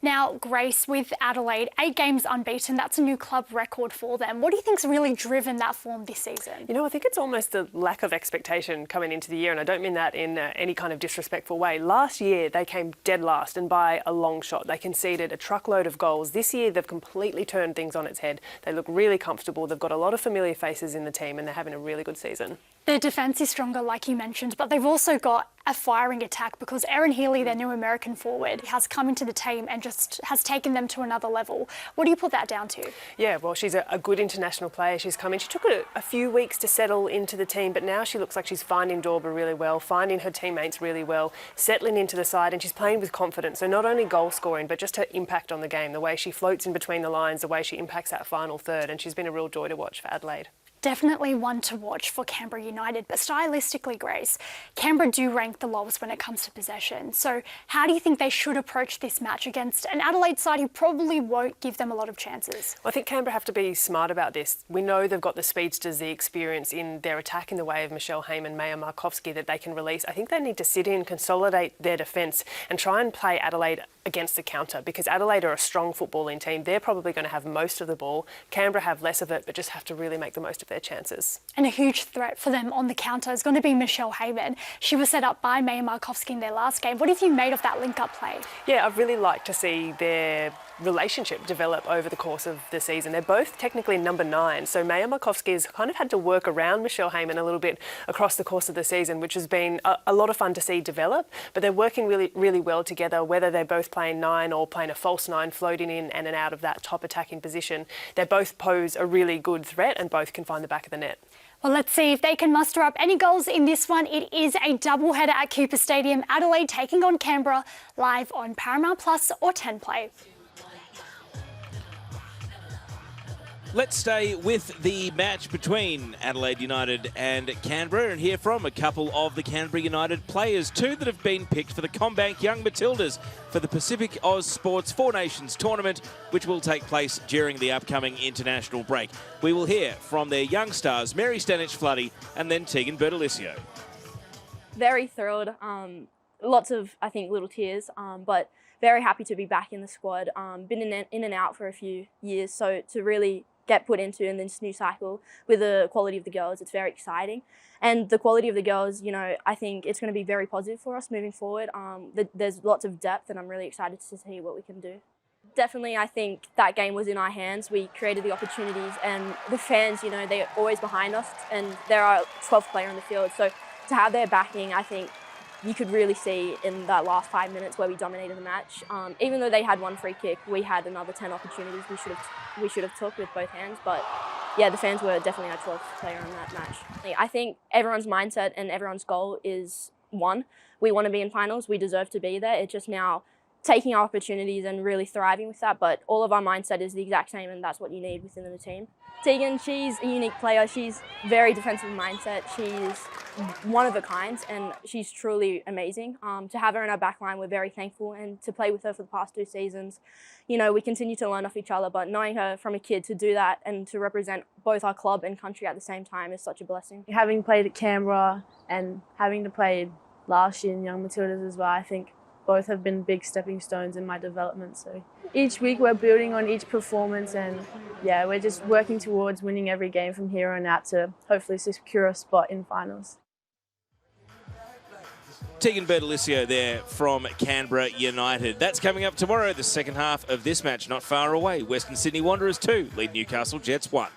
Now, Grace, with Adelaide, 8 games unbeaten, that's a new club record for them. What do you think's really driven that form this season? You know, I think it's almost a lack of expectation coming into the year, and I don't mean that in any kind of disrespectful way. Last year, they came dead last, and by a long shot. They conceded a truckload of goals. This year, they've completely turned things on its head. They look really comfortable. They've got a lot of familiar faces in the team, and they're having a really good season. Their defence is stronger, like you mentioned, but they've also got a firing attack because Erin Healy, their new American forward, has come into the team and just has taken them to another level. What do you put that down to? Yeah, well, she's a good international player. She's come in. She took a few weeks to settle into the team, but now she looks like she's finding Dorber really well, finding her teammates really well, settling into the side, and she's playing with confidence. So not only goal scoring, but just her impact on the game, the way she floats in between the lines, the way she impacts that final third, and she's been a real joy to watch for Adelaide. Definitely one to watch for Canberra United, but stylistically, Grace, Canberra do rank the lowest when it comes to possession. So how do you think they should approach this match against an Adelaide side who probably won't give them a lot of chances? I think Canberra have to be smart about this. We know they've got the speedsters, the experience in their attack in the way of Michelle Heyman, Maya Markovski that they can release. I think they need to sit in, consolidate their defence and try and play Adelaide against the counter, because Adelaide are a strong footballing team. They're probably going to have most of the ball. Canberra have less of it, but just have to really make the most of their chances. And a huge threat for them on the counter is going to be Michelle Heyman. She was set up by Maya Markovski in their last game. What have you made of that link-up play? Yeah, I've really liked to see their relationship develop over the course of the season. They're both technically number 9, so Maya Markovski has kind of had to work around Michelle Heyman a little bit across the course of the season, which has been a lot of fun to see develop, but they're working really, really well together, whether they're both playing 9 or playing a false 9, floating in and out of that top attacking position. They both pose a really good threat and both can find the back of the net. Well, let's see if they can muster up any goals in this one. It is a doubleheader at Cooper Stadium. Adelaide taking on Canberra, live on Paramount Plus or 10 Play. Let's stay with the match between Adelaide United and Canberra and hear from a couple of the Canberra United players, 2 that have been picked for the CommBank Young Matildas for the Pacific Oz Sports 4 Nations tournament, which will take place during the upcoming international break. We will hear from their young stars, Mary Stanich-Floody and then Tegan Bertolicio. Very thrilled. Lots of, I think, little tears, but very happy to be back in the squad. Been in and out for a few years, so to really get put into in this new cycle with the quality of the girls, it's very exciting. And the quality of the girls, you know, I think it's going to be very positive for us moving forward. There's lots of depth and I'm really excited to see what we can do. Definitely, I think that game was in our hands. We created the opportunities and the fans, you know, they're always behind us and there are 12th player on the field. So to have their backing, I think you could really see in that last 5 minutes where we dominated the match. Even though they had one free kick, we had another 10 opportunities we should have took with both hands. But yeah, the fans were definitely our 12th player in that match. I think everyone's mindset and everyone's goal is one. We want to be in finals. We deserve to be there. It's just now taking our opportunities and really thriving with that. But all of our mindset is the exact same, and that's what you need within the team. Tegan, she's a unique player. She's very defensive mindset. She's one of a kind, and she's truly amazing. To have her in our back line, we're very thankful, and to play with her for the past 2 seasons, you know, we continue to learn off each other, but knowing her from a kid to do that and to represent both our club and country at the same time is such a blessing. Having played at Canberra and having to play last year in Young Matildas as well, I think both have been big stepping stones in my development. So each week we're building on each performance, and yeah, we're just working towards winning every game from here on out to hopefully secure a spot in finals. Tegan Bertolicio there from Canberra United. That's coming up tomorrow, the second half of this match, not far away. Western Sydney Wanderers 2 lead Newcastle Jets 1.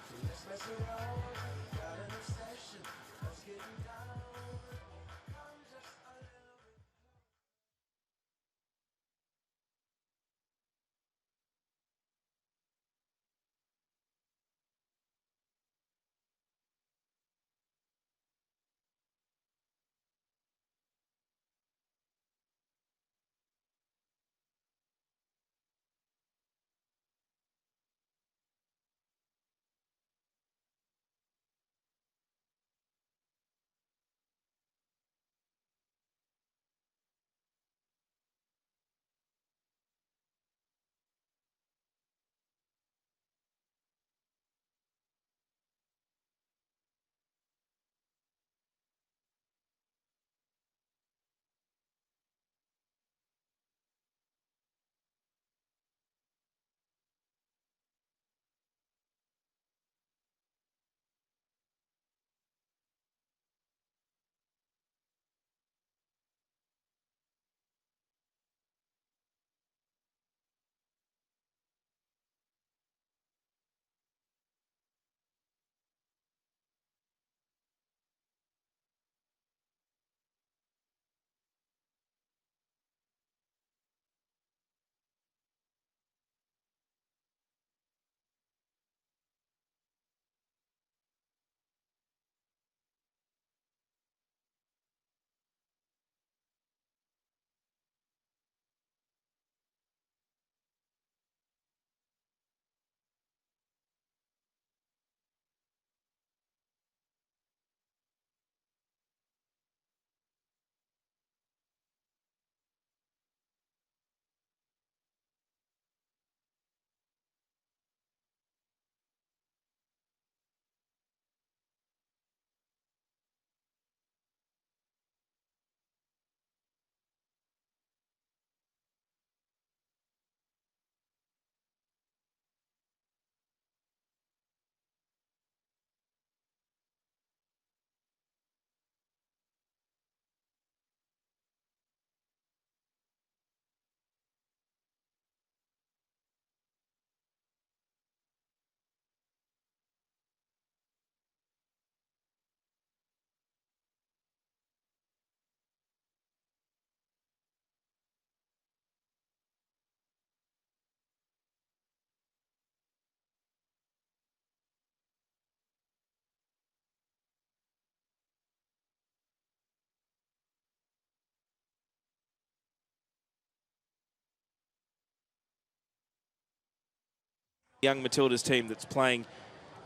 Young Matilda's team that's playing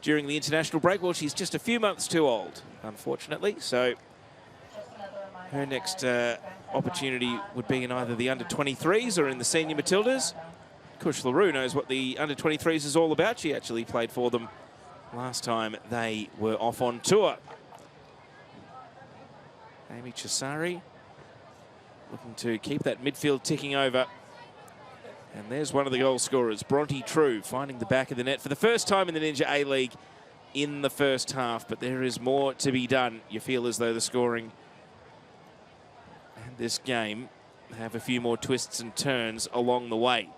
during the international break. Well, she's just a few months too old, unfortunately. So her next opportunity would be in either the under-23s or in the senior Matildas. Kush LaRue knows what the under-23s is all about. She actually played for them last time they were off on tour. Amy Chisari looking to keep that midfield ticking over. And there's one of the goal scorers, Bronte True, finding the back of the net for the first time in the Ninja A-League in the first half. But there is more to be done. You feel as though the scoring and this game have a few more twists and turns along the way.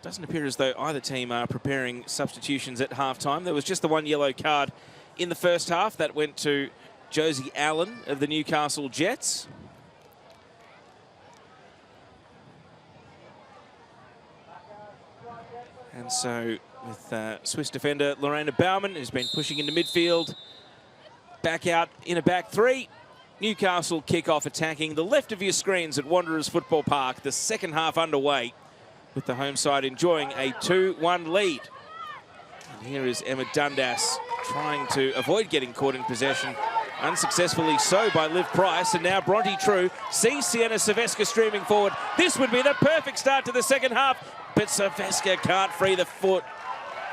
Doesn't appear as though either team are preparing substitutions at half-time. There was just the one yellow card in the first half. That went to Josie Allen of the Newcastle Jets. And so with Swiss defender Lorena Baumann, who's been pushing into midfield, back out in a back three. Newcastle kick-off attacking the left of your screens at Wanderers Football Park. The second half underway with the home side enjoying a 2-1 lead. And here is Emma Dundas trying to avoid getting caught in possession. Unsuccessfully so by Liv Price, and now Bronte True sees Sienna Silvestre streaming forward. This would be the perfect start to the second half, but Silvestre can't free the foot.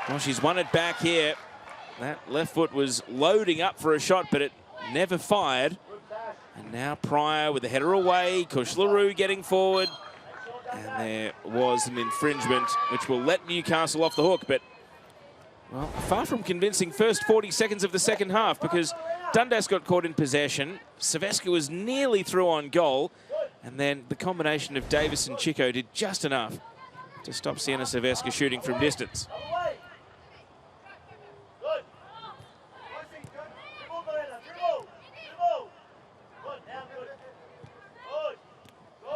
Well, she's won it back here. That left foot was loading up for a shot, but it never fired. And now Pryor with the header away, Kush LaRue getting forward. And there was an infringement, which will let Newcastle off the hook, but, well, far from convincing first 40 seconds of the second half, because Dundas got caught in possession. Silvestre was nearly through on goal. And then the combination of Davis and Chico did just enough to stop Sienna Silvestre shooting from distance.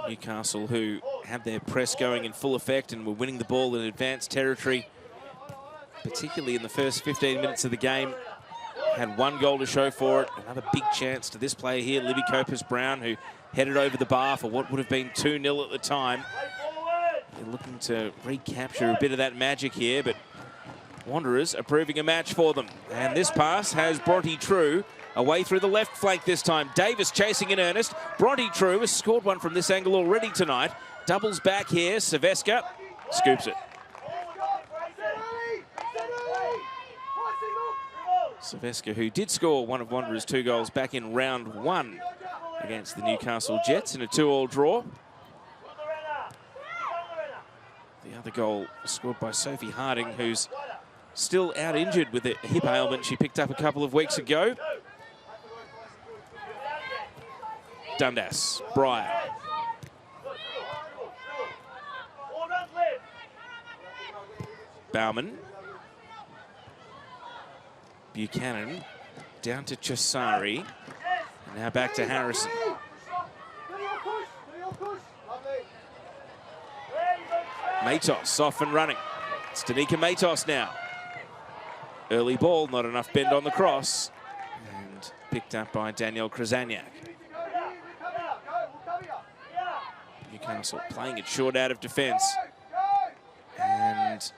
Newcastle, who had their press going in full effect and were winning the ball in advanced territory, particularly in the first 15 minutes of the game, had one goal to show for it. Another big chance to this player here, Libby Copus-Brown, who headed over the bar for what would have been 2-0 at the time. They're looking to recapture a bit of that magic here, but Wanderers are proving a match for them. And this pass has Bronte True away through the left flank this time. Davis chasing in earnest. Bronte True has scored one from this angle already tonight. Doubles back here. Silvestre scoops it. Silvestre, who did score one of Wanderers' 2 goals back in round 1 against the Newcastle Jets in a 2-2 draw. The other goal was scored by Sophie Harding, who's still out injured with a hip ailment she picked up a couple of weeks ago. Dundas, Breyer. Baumann. Buchanan down to Chasari. And now back to Harrison. Matos off and running. It's Danica Matos now. Early ball, not enough bend on the cross. And picked up by Danielle Krasaniak. Newcastle playing it short out of defence. And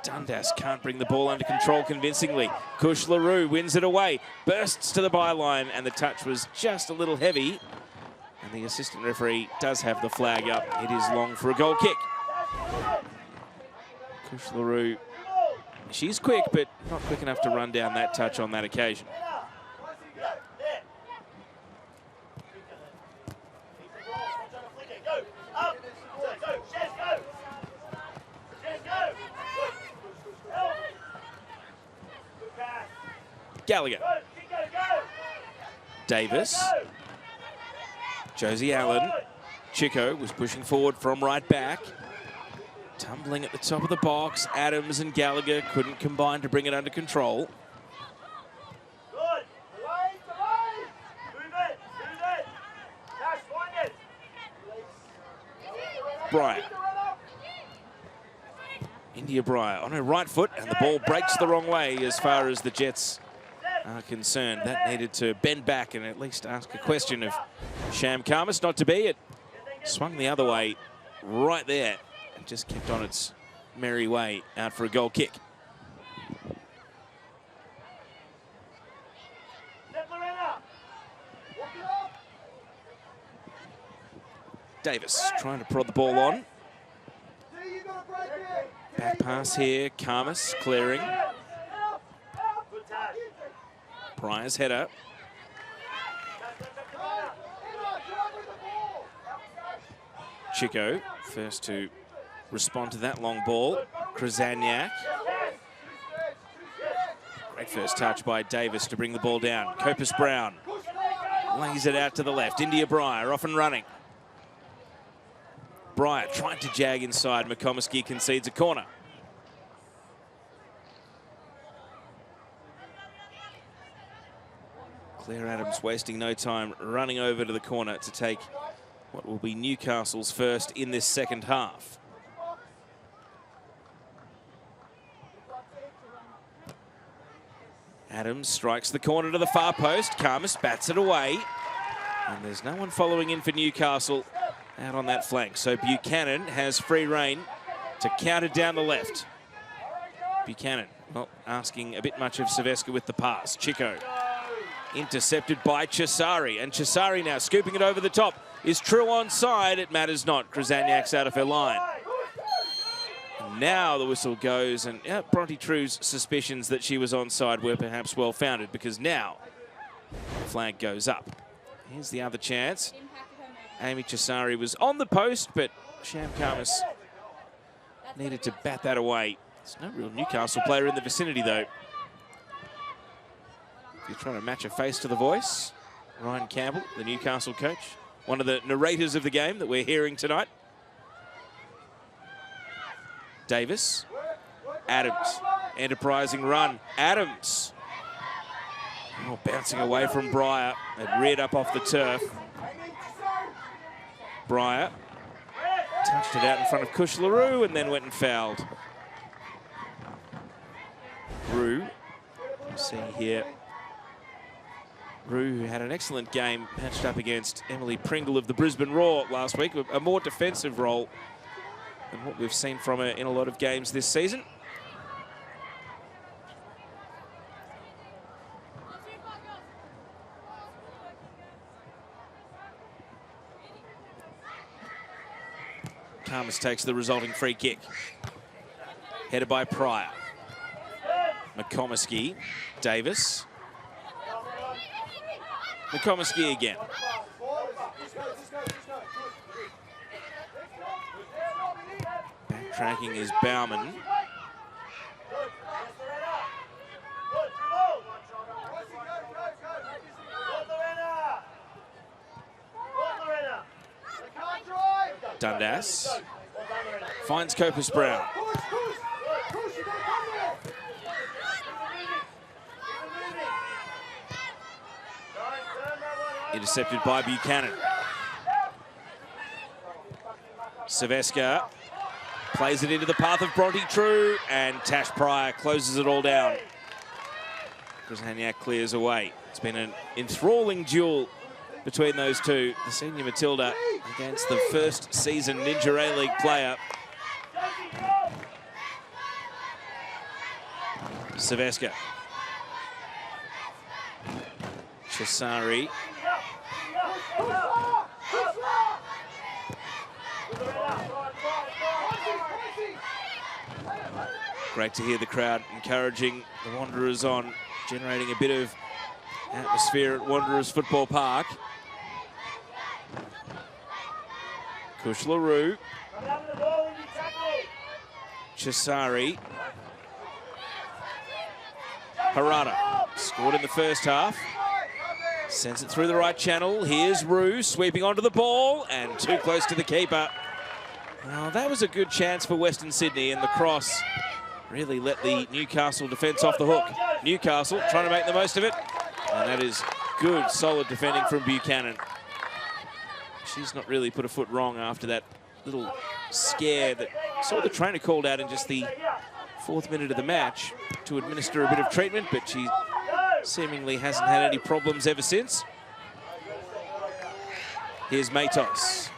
Dundas can't bring the ball under control convincingly. Kush LaRue wins it away, bursts to the byline, and the touch was just a little heavy. And the assistant referee does have the flag up. It is long for a goal kick. Kush LaRue, she's quick, but not quick enough to run down that touch on that occasion. Gallagher. Davis. Josie Allen. Chico was pushing forward from right back. Tumbling at the top of the box. Adams and Gallagher couldn't combine to bring it under control. Breyer. India Breyer on her right foot, and the ball breaks the wrong way as far as the Jets are concerned. That needed to bend back and at least ask a question of Sham Karmas. Not to be. It swung the other way right there and just kept on its merry way out for a goal kick. Davis trying to prod the ball on. Back pass here, Karmas clearing. Pryor's header. Chico first to respond to that long ball. Krasaniak. Great first touch by Davis to bring the ball down. Copus-Brown lays it out to the left. India Breyer off and running. Breyer trying to jag inside. McComiskey concedes a corner. Claire Adams wasting no time, running over to the corner to take what will be Newcastle's first in this second half. Adams strikes the corner to the far post. Caspers bats it away. And there's no one following in for Newcastle out on that flank. So Buchanan has free rein to counter down the left. Buchanan, well, asking a bit much of Silvestre with the pass. Chico intercepted by Cesari. And Cesari now scooping it over the top. Is True onside? It matters not. Krasaniak's out of her line. And now the whistle goes, and Bronte True's suspicions that she was onside were perhaps well founded, because now the flag goes up. Here's the other chance. Amy Cesari was on the post, but Sham Caspers needed to bat that away. There's no real Newcastle player in the vicinity, though. If you're trying to match a face to the voice, Ryan Campbell, the Newcastle coach, one of the narrators of the game that we're hearing tonight. Davis, Adams, enterprising run. Adams, bouncing away from Breyer and reared up off the turf. Breyer touched it out in front of Cush LaRue and then went and fouled. Rue, see here. Rue, who had an excellent game, matched up against Emily Pringle of the Brisbane Roar last week, a more defensive role than what we've seen from her in a lot of games this season. Caspers takes the resulting free kick. Headed by Pryor. McComiskey, Davis. McComiskey again. Backtracking is Bauman. Dundas finds Caspers Brown. Intercepted by Buchanan. Silvestre plays it into the path of Bronte True, and Tash Pryor closes it all down. Krasaniak clears away. It's been an enthralling duel between those two. The senior Matilda against the first season Ninja A-League player. Silvestre. Cesari. Great to hear the crowd encouraging the Wanderers on, generating a bit of atmosphere at Wanderers Football Park. Cush LaRue. Cesari. Harada scored in the first half. Sends it through the right channel. Here's Rue sweeping onto the ball and too close to the keeper. Well, that was a good chance for Western Sydney, and the cross really let the Newcastle defence off the hook. Newcastle trying to make the most of it, and that is good, solid defending from Buchanan. She's not really put a foot wrong after that little scare that saw the trainer called out in just the 4th minute of the match to administer a bit of treatment, but she seemingly hasn't had any problems ever since. Here's Matos.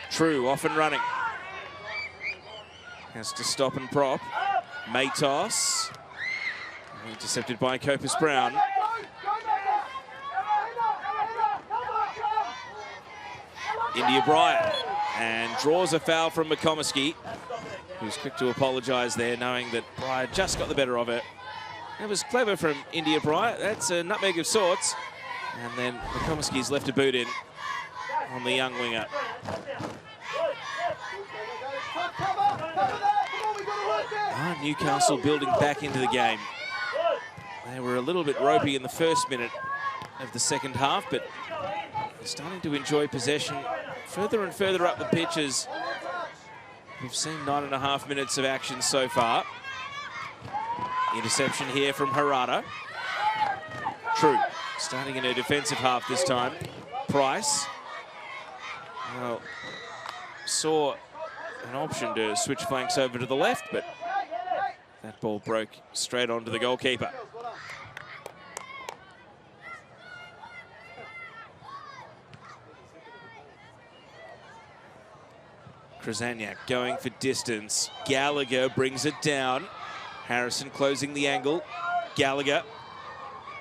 True, off and running. Has to stop and prop. Matos. Intercepted by Caspers Brown. India Breyer. And draws a foul from McComiskey, who's quick to apologise there, knowing that Breyer just got the better of it. That was clever from India Breyer. That's a nutmeg of sorts. And then McComiskey's left a boot in on the young winger. Newcastle building back into the game. They were a little bit ropey in the first minute of the second half, but they're starting to enjoy possession further and further up the pitches. We've seen 9.5 minutes of action so far. Interception here from Harada. True, starting in her defensive half this time. Price, well, saw an option to switch flanks over to the left, but that ball broke straight onto the goalkeeper. Krasaniak going for distance. Gallagher brings it down. Harrison closing the angle. Gallagher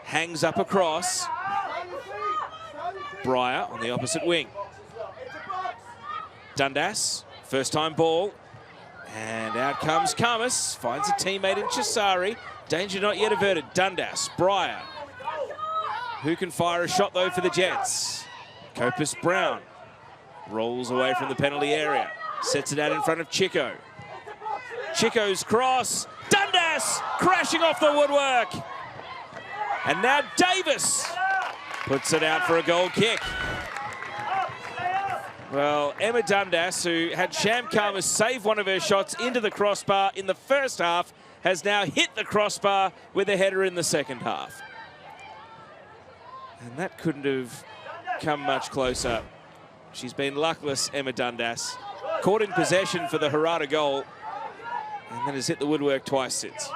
hangs up across. Breyer on the opposite wing. Dundas, first time ball. And out comes Caspers, finds a teammate in Chisari. Danger not yet averted. Dundas, Breyer. Who can fire a shot though for the Jets? Copus Brown rolls away from the penalty area. Sets it out in front of Chico. Chico's cross. Dundas crashing off the woodwork. And now Davis puts it out for a goal kick. Well, Emma Dundas, who had Sham Caspers save one of her shots into the crossbar in the first half, has now hit the crossbar with a header in the second half. And that couldn't have come much closer. She's been luckless, Emma Dundas. Caught in possession for the Harada goal, and then has hit the woodwork twice since.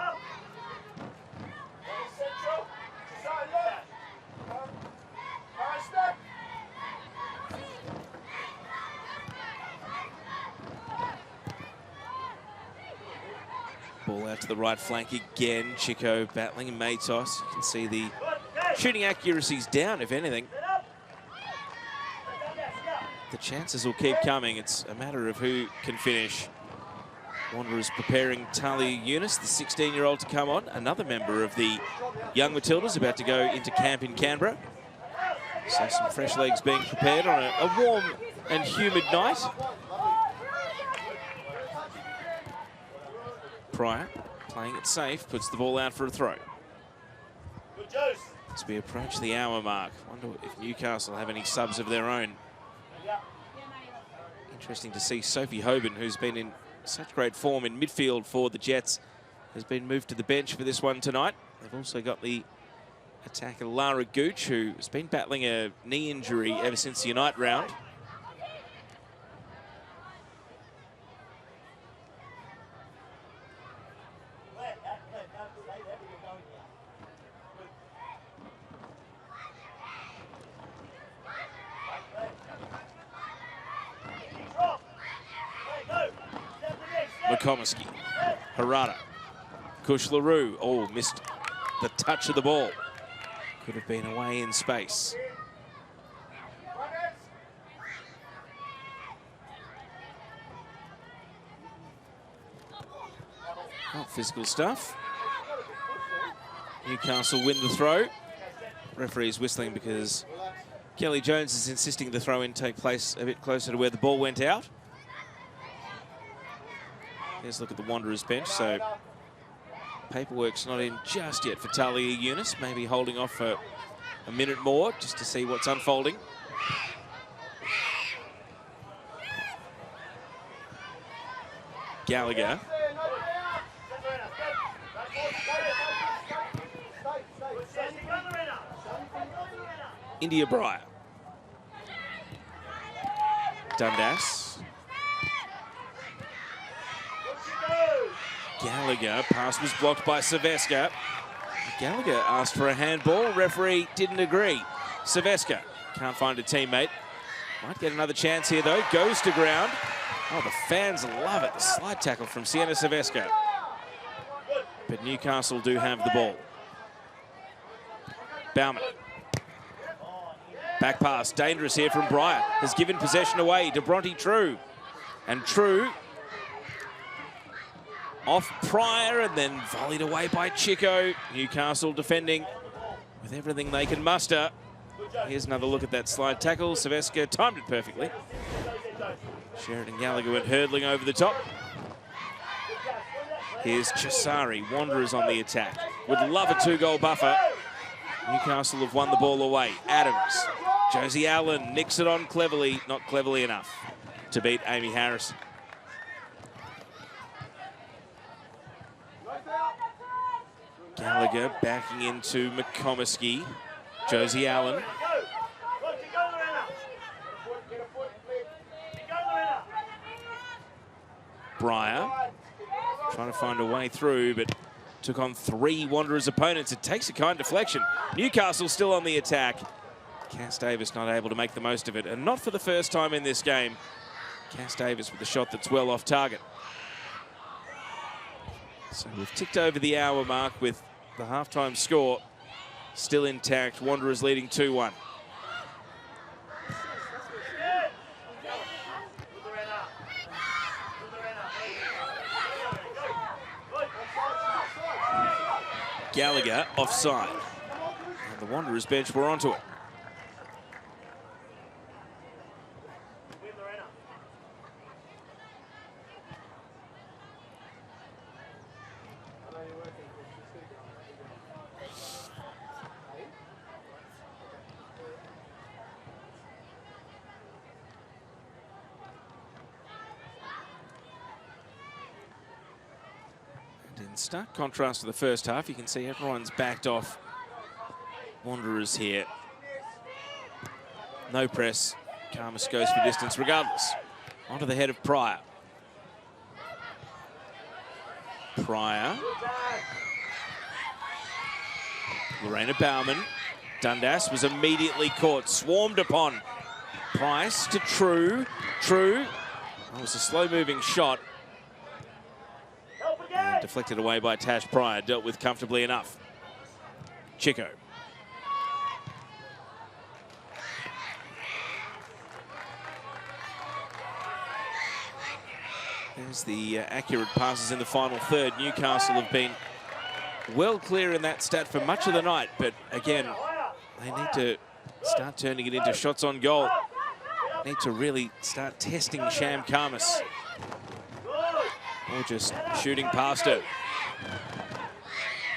Ball out to the right flank again. Chico battling Matos. You can see the shooting accuracy's down, if anything. The chances will keep coming. It's a matter of who can finish. Wanderers preparing Talia Eunice, the 16-year-old, to come on. Another member of the young Matildas about to go into camp in Canberra. So some fresh legs being prepared on a warm and humid night. Pryor playing it safe, puts the ball out for a throw. As we approach the hour mark, wonder if Newcastle have any subs of their own. Interesting to see Sophie Hoban, who's been in such great form in midfield for the Jets, has been moved to the bench for this one tonight. They've also got the attacker Lara Gooch, who has been battling a knee injury ever since the Unite round. McComiskey, Harada, Kush LaRue, oh, missed the touch of the ball. Could have been away in space. Oh, physical stuff. Newcastle win the throw. Referee's whistling because Kelly Jones is insisting the throw-in take place a bit closer to where the ball went out. Here's a look at the Wanderers bench. So paperwork's not in just yet for Talia Eunice. Maybe holding off for a minute more just to see what's unfolding. Gallagher. India Breyer. Dundas. Gallagher, pass was blocked by Silvestre. Gallagher asked for a handball, referee didn't agree. Silvestre can't find a teammate. Might get another chance here though, goes to ground. Oh, the fans love it, the slide tackle from Sienna Silvestre. But Newcastle do have the ball. Bauman. Back pass, dangerous here from Breyer. Has given possession away to Bronte True. And True off Pryor and then volleyed away by Chico. Newcastle defending with everything they can muster. Here's another look at that slide tackle. Silvestre timed it perfectly. Sheridan Gallagher went hurdling over the top. Here's Chisari, Wanderers on the attack. Would love a two-goal buffer. Newcastle have won the ball away. Adams, Josie Allen nicks it on cleverly, not cleverly enough to beat Amy Harrison. Gallagher backing into McComiskey. Josie Allen. Breyer trying to find a way through, but took on 3 Wanderers opponents. It takes a kind deflection. Newcastle still on the attack. Cass Davis not able to make the most of it, and not for the first time in this game. Cass Davis with a shot that's well off target. So we've ticked over the hour mark with the halftime score still intact. Wanderers leading 2-1. Gallagher offside. And the Wanderers bench were onto it. In stark contrast to the first half, you can see everyone's backed off Wanderers here. No press. Caspers goes for distance regardless. Onto the head of Pryor. Pryor. Lorena Bauman. Dundas was immediately caught, swarmed upon. Price to True. True. That was a slow-moving shot. And deflected away by Tash Pryor, dealt with comfortably enough. Chico. There's the accurate passes in the final third. Newcastle have been well clear in that stat for much of the night, but again, they need to start turning it into shots on goal. Need to really start testing Sham Caspers. Or just shooting past her.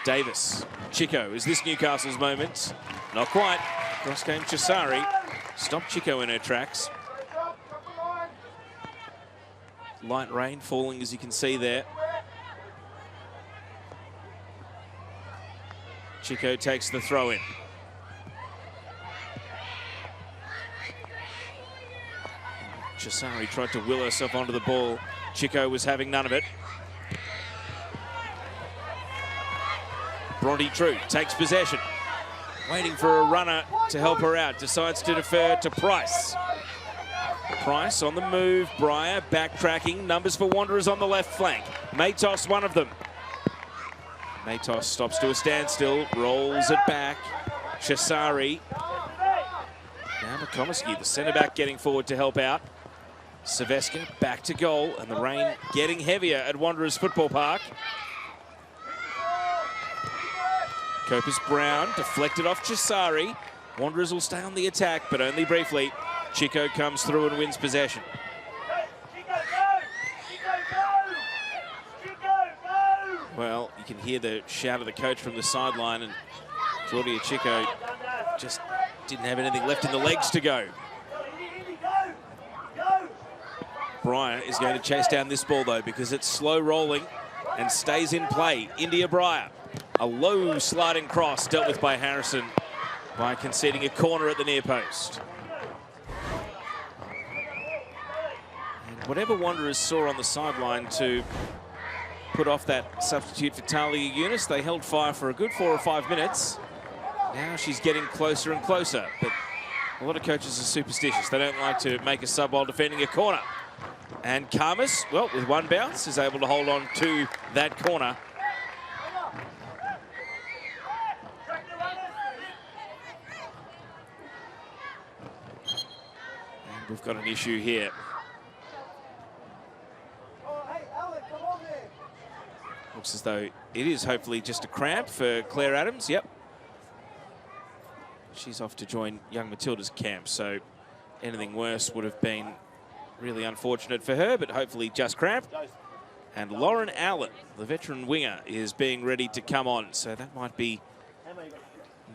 Davis. Chico. Is this Newcastle's moment? Not quite. Cross came Chisari. Stopped Chico in her tracks. Light rain falling, as you can see there. Chico takes the throw in. Chisari tried to will herself onto the ball. Chico was having none of it. Bronte True takes possession. Waiting for a runner to help her out. Decides to defer to Price. Price on the move. Breyer backtracking. Numbers for Wanderers on the left flank. Matos one of them. Matos stops to a standstill. Rolls it back. Chisari. Now McComiskey, the centre-back, getting forward to help out. Saveska back to goal, and the rain getting heavier at Wanderers Football Park. Copus Brown deflected off Chisari. Wanderers will stay on the attack, but only briefly. Chico comes through and wins possession. Well, you can hear the shout of the coach from the sideline, and Claudia Chico just didn't have anything left in the legs to go. Breyer is going to chase down this ball, though, because it's slow rolling and stays in play. India Breyer. A low sliding cross dealt with by Harrison by conceding a corner at the near post. And whatever Wanderers saw on the sideline to put off that substitute for Talia Eunice, they held fire for a good 4 or 5 minutes. Now she's getting closer and closer, but a lot of coaches are superstitious. They don't like to make a sub while defending a corner. And Caspers, well, with one bounce, is able to hold on to that corner. And we've got an issue here. Looks as though it is hopefully just a cramp for Claire Adams. Yep. She's off to join Young Matilda's camp, so anything worse would have been really unfortunate for her, but hopefully just cramp. And Lauren Allen, the veteran winger, is being ready to come on, so that might be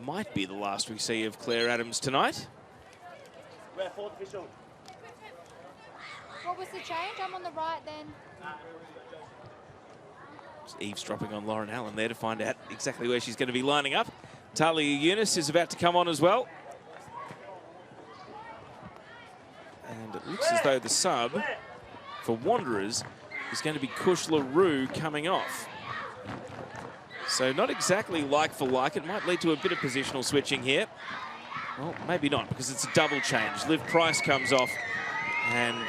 the last we see of Claire Adams tonight. What was the change? I'm on the right then. Just eavesdropping on Lauren Allen there to find out exactly where she's going to be lining up. Talia Yunus is about to come on as well. And it looks as though the sub for Wanderers is going to be Kush LaRue coming off. So not exactly like for like. It might lead to a bit of positional switching here. Well, maybe not, because it's a double change. Liv Price comes off and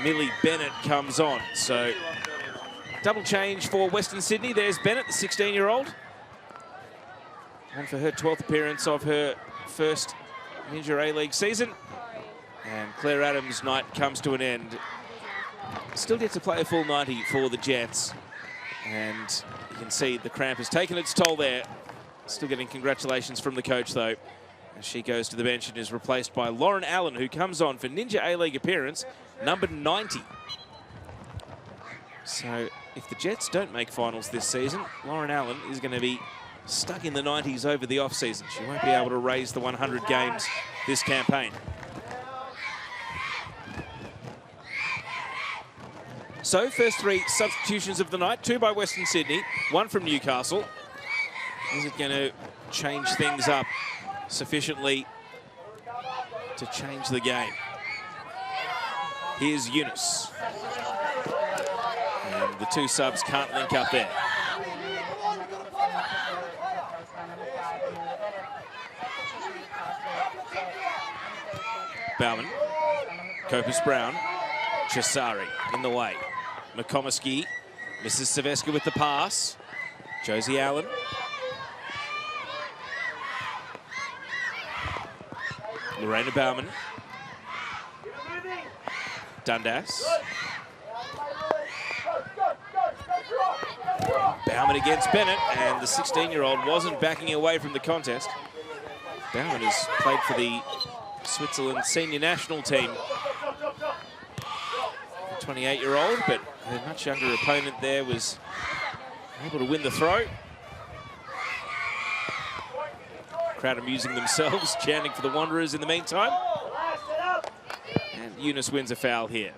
Millie Bennett comes on. So double change for Western Sydney. There's Bennett, the 16-year-old. On for her 12th appearance of her first Ninja A-League season. And Claire Adams' night comes to an end. Still gets to play a full 90 for the Jets. And you can see the cramp has taken its toll there. Still getting congratulations from the coach, though, as she goes to the bench and is replaced by Lauren Allen, who comes on for Ninja A-League appearance, number 90. So if the Jets don't make finals this season, Lauren Allen is going to be stuck in the 90s over the off-season. She won't be able to raise the 100 games this campaign. So, first three substitutions of the night, 2 by Western Sydney, 1 from Newcastle. Is it going to change things up sufficiently to change the game? Here's Yunus. And the 2 subs can't link up there. Bauman, Copus Brown, Cesari in the way. McComiskey misses Saveska with the pass. Josie Allen. Lorena Bauman. Dundas. Bauman against Bennett, and the 16-year-old wasn't backing away from the contest. Bauman has played for the Switzerland senior national team. 28-year-old, but a much younger opponent there was able to win the throw. Crowd amusing themselves, chanting for the Wanderers in the meantime. And Yunus wins a foul here.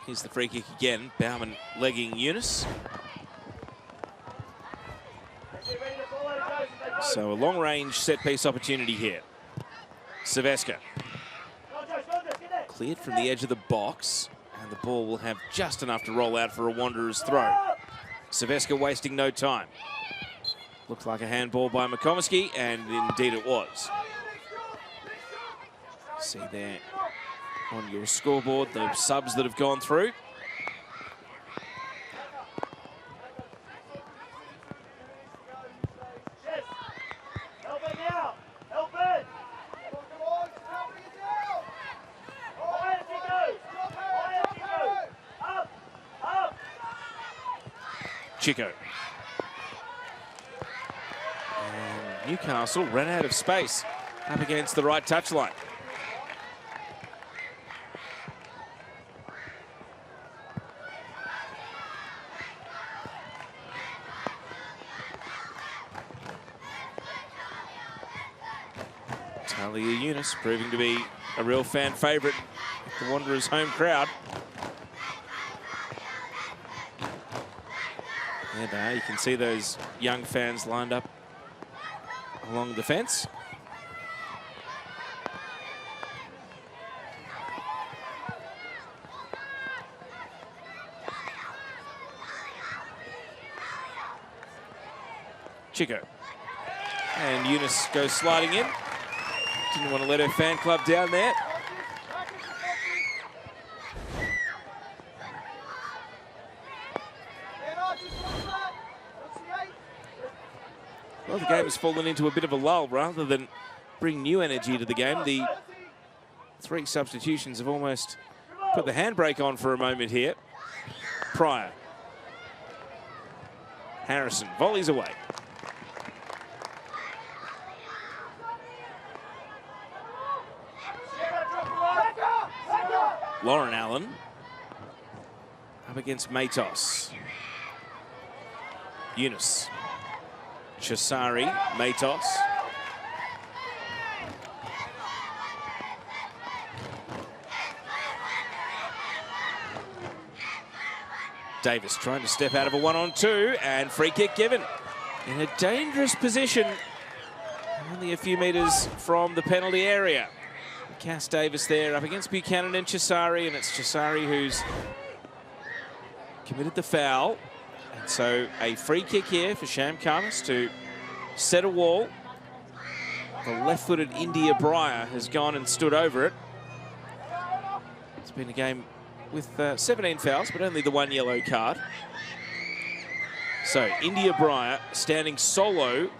Here's the free kick again. Bauman legging Yunus. So a long-range set-piece opportunity here. Saveska. Cleared from the edge of the box, and the ball will have just enough to roll out for a Wanderers throw. Saveska wasting no time. Looked like a handball by McComiskey, and indeed it was. See there on your scoreboard the subs that have gone through. Chico. And Newcastle ran out of space up against the right touchline. Talia Yunus proving to be a real fan favourite with the Wanderers' home crowd. There they are. You can see those young fans lined up along the fence. Chico. And Yunus goes sliding in. Didn't want to let her fan club down there. Well, the game has fallen into a bit of a lull rather than bring new energy to the game. The 3 substitutions have almost put the handbrake on for a moment here. Pryor. Harrison volleys away. Lauren Allen up against Matos. Yunus. Cesari, Matos. Davis trying to step out of a 1-on-2 and free kick given. In a dangerous position, only a few metres from the penalty area. Cass Davis there up against Buchanan and Chisari, and it's Chisari who's committed the foul. And so a free kick here for Sham Khamis to set a wall. The left-footed India Breyer has gone and stood over it. It's been a game with 17 fouls, but only the 1 yellow card. So India Breyer standing solo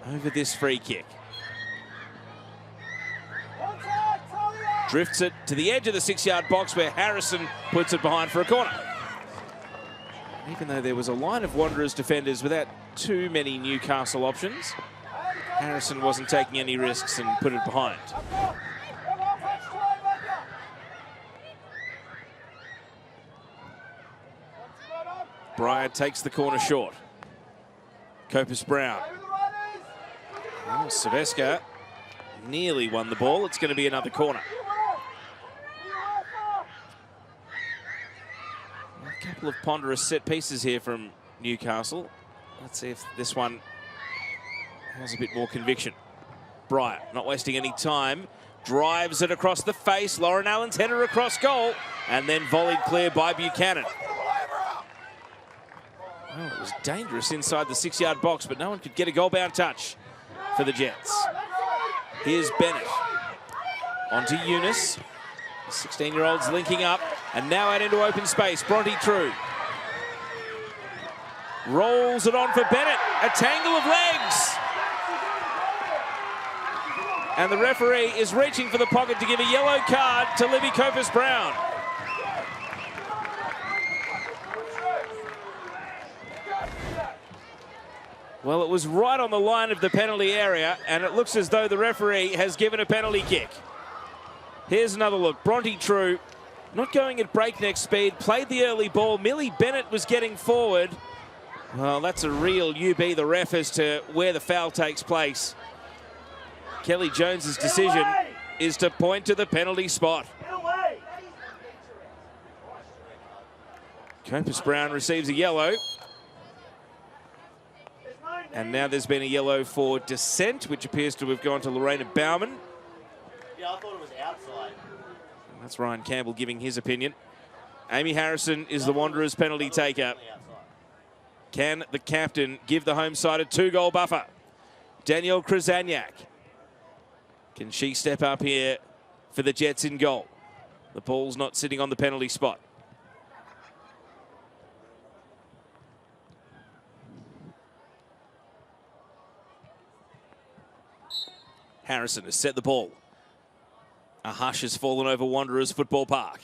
over this free kick. Drifts it to the edge of the 6-yard box where Harrison puts it behind for a corner. Even though there was a line of Wanderers defenders without too many Newcastle options, Harrison wasn't taking any risks and put it behind. Breyer takes the corner short. Caspers Brown. Oh, Silvestre nearly won the ball. It's going to be another corner. A couple of ponderous set pieces here from Newcastle. Let's see if this one has a bit more conviction. Breyer, not wasting any time, drives it across the face. Lauren Allen's header across goal, and then volleyed clear by Buchanan. Oh, it was dangerous inside the 6-yard box, but no one could get a goal-bound touch for the Jets. Here's Bennett. Onto Eunice. The 16-year-olds linking up, and now out into open space. Bronte True rolls it on for Bennett. A tangle of legs. And the referee is reaching for the pocket to give a yellow card to Libby Caspers Brown. Well, it was right on the line of the penalty area, and it looks as though the referee has given a penalty kick. Here's another look. Bronte True, not going at breakneck speed, played the early ball. Millie Bennett was getting forward. Well, that's a real UB, the ref, as to where the foul takes place. Kelly Jones's decision is to point to the penalty spot. Caspers Brown receives a yellow. And now there's been a yellow for dissent, which appears to have gone to Lorena Bauman. Yeah, I thought it was outside. And that's Ryan Campbell giving his opinion. Amy Harrison is the Wanderers' penalty taker. Can the captain give the home side a 2-goal buffer? Danielle Krasaniak. Can she step up here for the Jets in goal? The ball's not sitting on the penalty spot. Harrison has set the ball. A hush has fallen over Wanderers Football Park.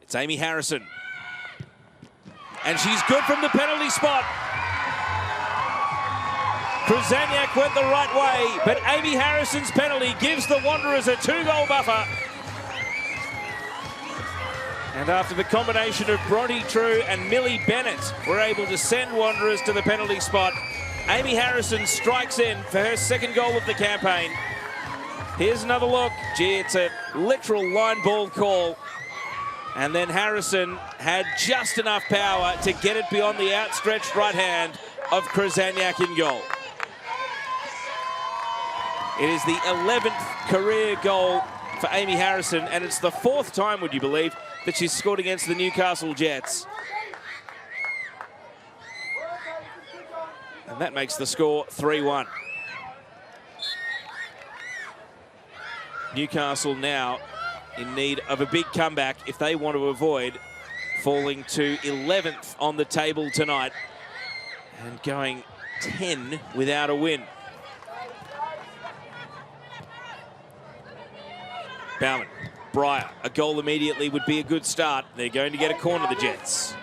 It's Amy Harrison. And she's good from the penalty spot. Krasaniak went the right way, but Amy Harrison's penalty gives the Wanderers a 2-goal buffer. And after the combination of Bronte True and Millie Bennett were able to send Wanderers to the penalty spot, Amy Harrison strikes in for her 2nd goal of the campaign. Here's another look. Gee, it's a literal line ball call. And then Harrison had just enough power to get it beyond the outstretched right hand of Krasaniak in goal. It is the 11th career goal for Amy Harrison, and it's the 4th time, would you believe, that she's scored against the Newcastle Jets. And that makes the score 3-1. Newcastle now in need of a big comeback if they want to avoid falling to 11th on the table tonight and going 10 without a win. Bauman, Breyer, a goal immediately would be a good start. They're going to get a corner, the Jets.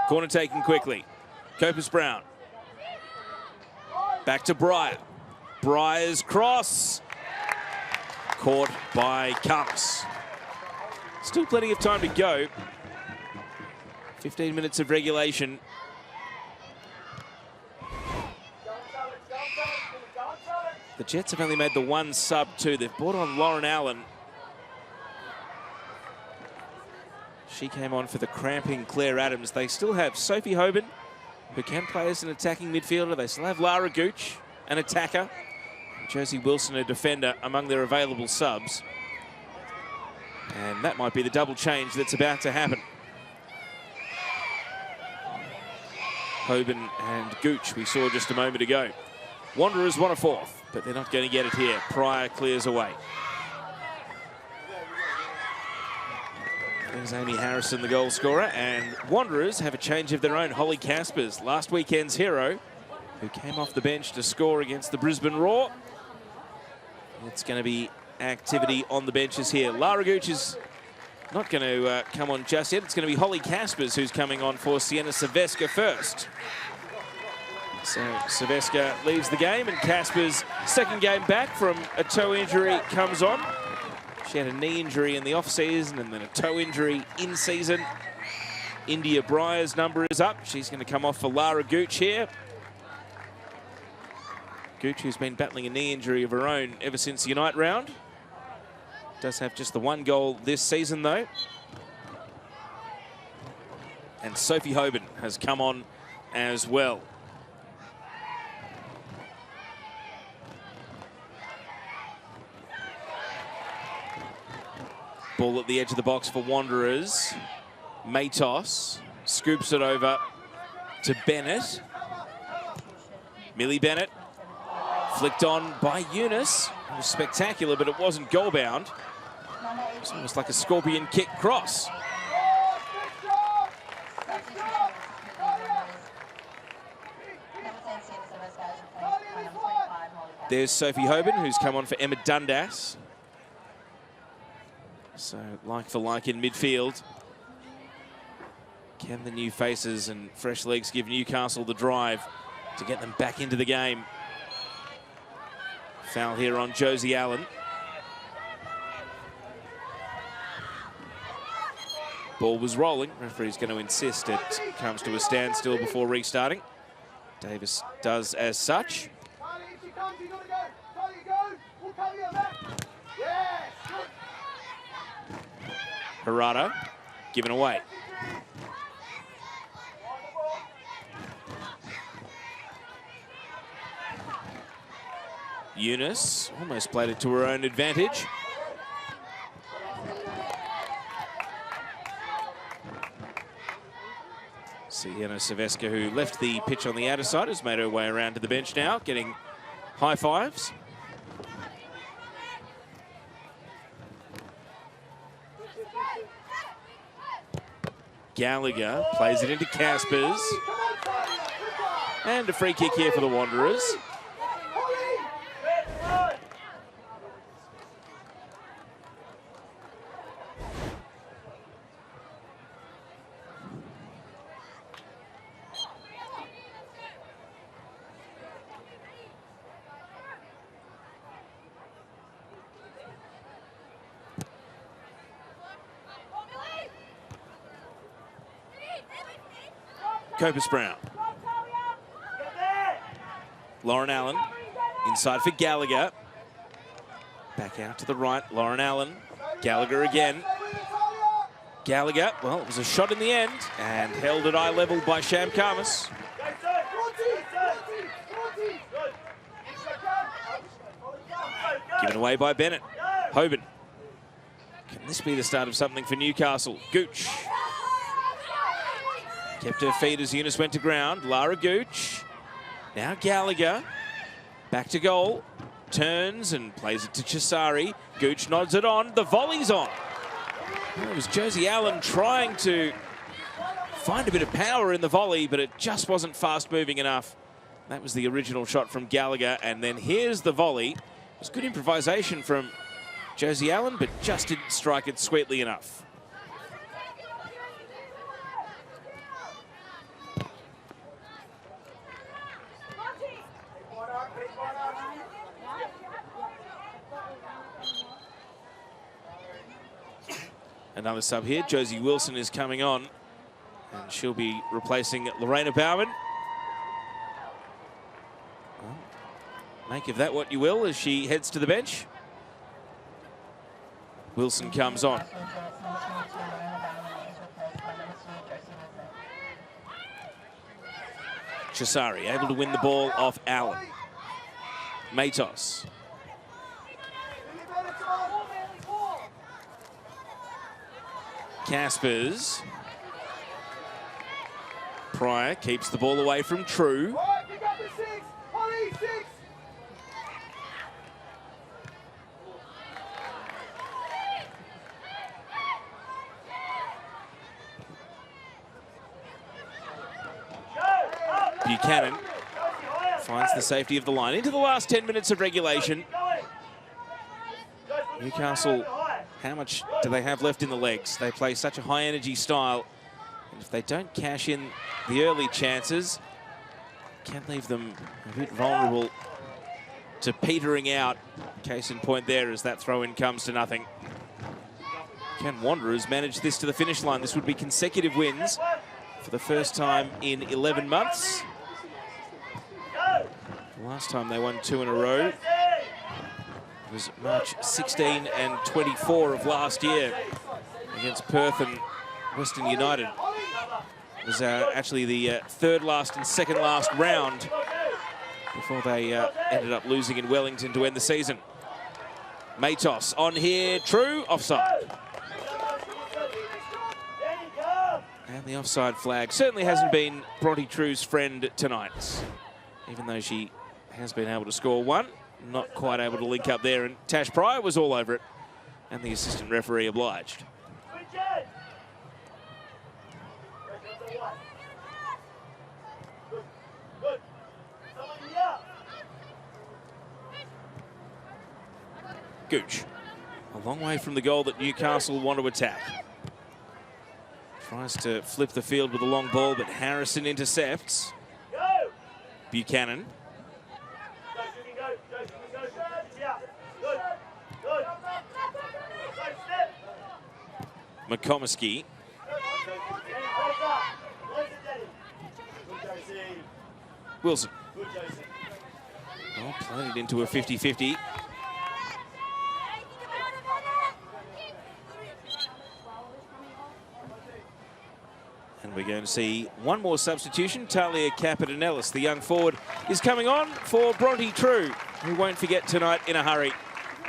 Corner taken quickly. Caspers Brown. Back to Breyer. Breyer's cross. Caught by Khamis. Still plenty of time to go. 15 minutes of regulation. The Jets have only made the one sub too. They've brought on Lauren Allen. She came on for the cramping Claire Adams. They still have Sophie Hoban, who can play as an attacking midfielder. They still have Lara Gooch, an attacker. Josie Wilson, a defender, among their available subs. And that might be the double change that's about to happen. Hoban and Gooch we saw just a moment ago. Wanderers want a fourth, but they're not going to get it here. Pryor clears away. There's Amy Harrison, the goal scorer, and Wanderers have a change of their own. Holly Caspers, last weekend's hero, who came off the bench to score against the Brisbane Roar. It's going to be activity on the benches here. Lara Gooch is not going to come on just yet. It's going to be Holly Caspers who's coming on for Sienna Saveska first. So Saveska leaves the game, and Caspers, second game back from a toe injury, comes on. She had a knee injury in the off-season and then a toe injury in season. India Breyer's number is up. She's going to come off for Lara Gooch here. Gooch, who's been battling a knee injury of her own ever since the Unite round. Does have just the one goal this season, though. And Sophie Hoban has come on as well. Ball at the edge of the box for Wanderers. Matos scoops it over to Bennett. Millie Bennett. Flicked on by Eunice. It was spectacular, but it wasn't goal bound. It's almost like a scorpion kick cross. There's Sophie Hoban, who's come on for Emma Dundas. So, like for like in midfield. Can the new faces and fresh legs give Newcastle the drive to get them back into the game? Foul here on Josie Allen. Ball was rolling. Referee's going to insist it comes to a standstill before restarting. Davis does as such. Harada given away. Eunice almost played it to her own advantage. Sienna Saveska, who left the pitch on the outer side, has made her way around to the bench now, getting high fives. Gallagher plays it into Caspers. And a free kick here for the Wanderers. Caspers Brown. Lauren Allen inside for Gallagher. Back out to the right, Lauren Allen. Gallagher again. Gallagher, well, it was a shot in the end and held at eye level by Sham Karmas. Given away by Bennett. Hoban. Can this be the start of something for Newcastle? Gooch. Kept her feet as Eunice went to ground. Lara Gooch. Now Gallagher. Back to goal. Turns and plays it to Chisari. Gooch nods it on. The volley's on. Well, it was Josie Allen trying to find a bit of power in the volley, but it just wasn't fast moving enough. That was the original shot from Gallagher. And then here's the volley. It was good improvisation from Josie Allen, but just didn't strike it sweetly enough. Another sub here. Josie Wilson is coming on, and she'll be replacing Lorena Bauman. Make of that what you will as she heads to the bench. Wilson comes on. Chisari able to win the ball off Allen. Matos. Caspers. Pryor keeps the ball away from True. Buchanan finds the safety of the line into the last 10 minutes of regulation. Newcastle, how much do they have left in the legs? They play such a high energy style. And if they don't cash in the early chances, can leave them a bit vulnerable to petering out. Case in point there as that throw in comes to nothing. Can Wanderers manage this to the finish line? This would be consecutive wins for the first time in 11 months. The last time they won 2 in a row was March 16 and 24 of last year against Perth and Western United. It was actually the third last and second last round before they ended up losing in Wellington to end the season. Matos on here, True, offside. And the offside flag certainly hasn't been Bronte True's friend tonight, even though she has been able to score one. Not quite able to link up there, and Tash Pryor was all over it, and the assistant referee obliged. Gooch, a long way from the goal that Newcastle want to attack. Tries to flip the field with a long ball, but Harrison intercepts. Buchanan. McComiskey. Wilson. Well, played it into a 50-50. And we're going to see one more substitution. Talia Capitanellis, the young forward, is coming on for Bronte True, who won't forget tonight in a hurry.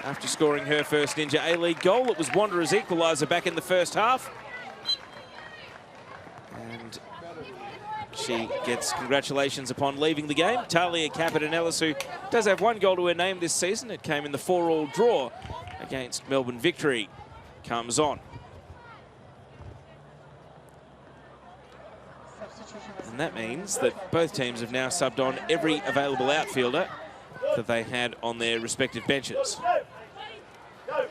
After scoring her first Ninja A-League goal, it was Wanderers equaliser back in the first half. And she gets congratulations upon leaving the game. Talia Capitanellis, who does have one goal to her name this season. It came in the 4-4 draw against Melbourne Victory, comes on. And that means that both teams have now subbed on every available outfielder that they had on their respective benches.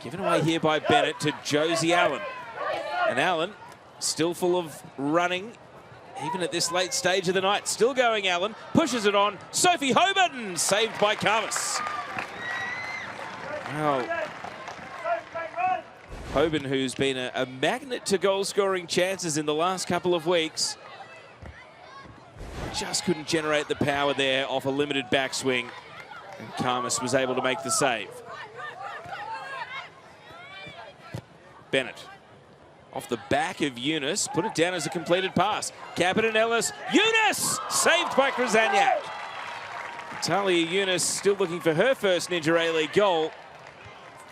Given away here by Bennett to Josie Allen. And Allen, still full of running, even at this late stage of the night. Still going, Allen, pushes it on. Sophie Hoban, saved by Caspers. Well, Hoban, who's been a magnet to goal-scoring chances in the last couple of weeks, just couldn't generate the power there off a limited backswing. And Caspers was able to make the save. Bennett, off the back of Eunice, put it down as a completed pass. Capitanellis, Eunice! Saved by Krasaniak. Talia Eunice still looking for her first Ninja A-League goal.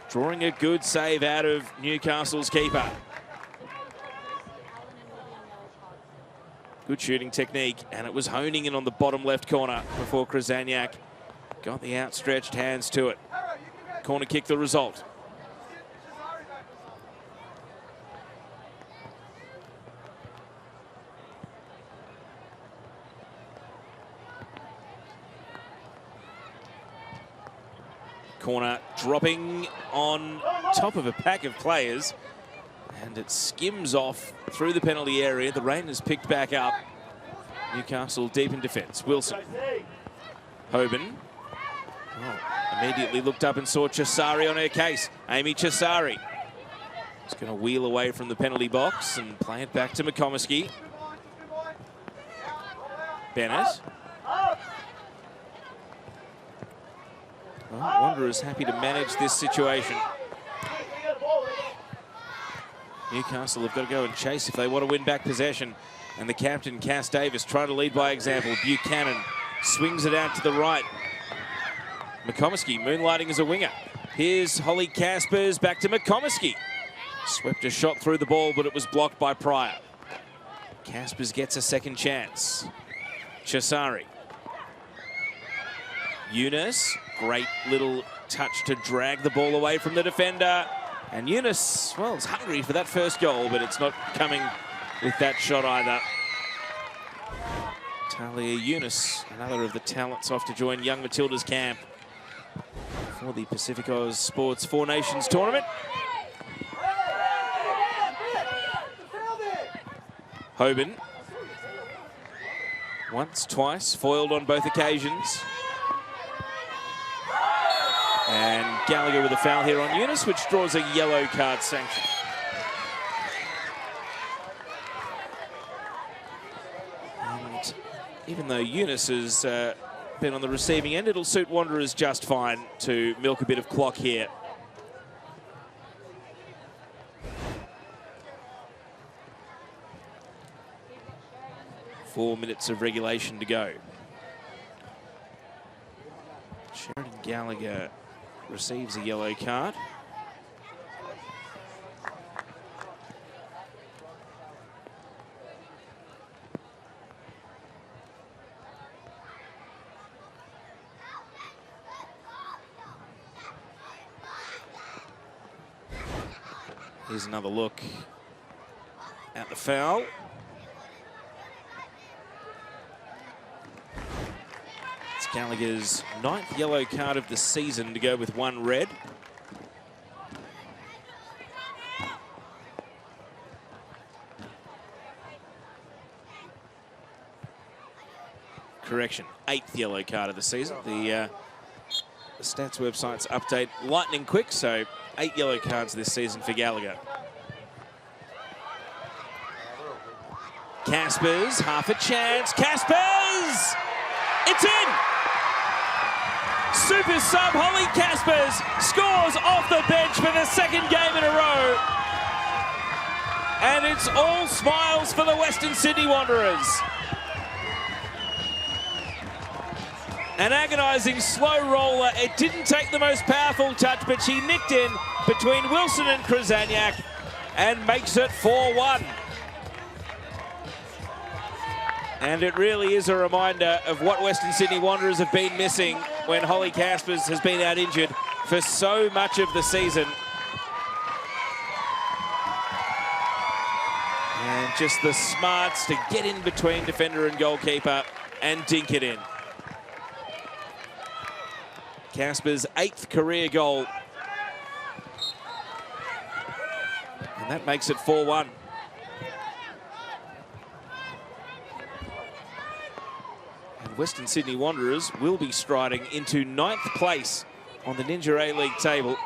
Drawing a good save out of Newcastle's keeper. Good shooting technique, and it was honing in on the bottom left corner before Krasaniak got the outstretched hands to it. Corner kick the result. Corner dropping on top of a pack of players, and it skims off through the penalty area. The rain has picked back up. Newcastle deep in defence. Wilson. Hoban. Oh, immediately looked up and saw Chisari on her case. Amy Chisari is going to wheel away from the penalty box and play it back to McComiskey. Bennett. Well, Wanderers happy to manage this situation. Newcastle have got to go and chase if they want to win back possession. And the captain, Cass Davis, trying to lead by example. Buchanan swings it out to the right. McComiskey moonlighting as a winger. Here's Holly Caspers, back to McComiskey. Swept a shot through the ball, but it was blocked by Pryor. Caspers gets a second chance. Chisari. Eunice, great little touch to drag the ball away from the defender. And Eunice, well, is hungry for that first goal, but it's not coming with that shot either. Talia Eunice, another of the talents, off to join Young Matilda's camp for the Pacific Oz Sports Four Nations tournament. Hoban, once, twice, foiled on both occasions. And Gallagher with a foul here on Eunice, which draws a yellow card sanction. And even though Eunice has been on the receiving end, it'll suit Wanderers just fine to milk a bit of clock here. Four minutes of regulation to go. Sheridan Gallagher receives a yellow card. Here's another look at the foul. It's Gallagher's 9th yellow card of the season to go with 1 red. Correction, 8th yellow card of the season. The stats websites update lightning quick, so 8 yellow cards this season for Gallagher. Caspers, half a chance. Caspers! It's in! Super sub Holly Caspers scores off the bench for the 2nd game in a row. And it's all smiles for the Western Sydney Wanderers. An agonising slow roller. It didn't take the most powerful touch, but she nicked in between Wilson and Krasaniak and makes it 4-1. And it really is a reminder of what Western Sydney Wanderers have been missing when Holly Caspers has been out injured for so much of the season. And just the smarts to get in between defender and goalkeeper and dink it in. Caspers' 8th career goal. And that makes it 4-1. And Western Sydney Wanderers will be striding into 9th place on the Ninja A-League table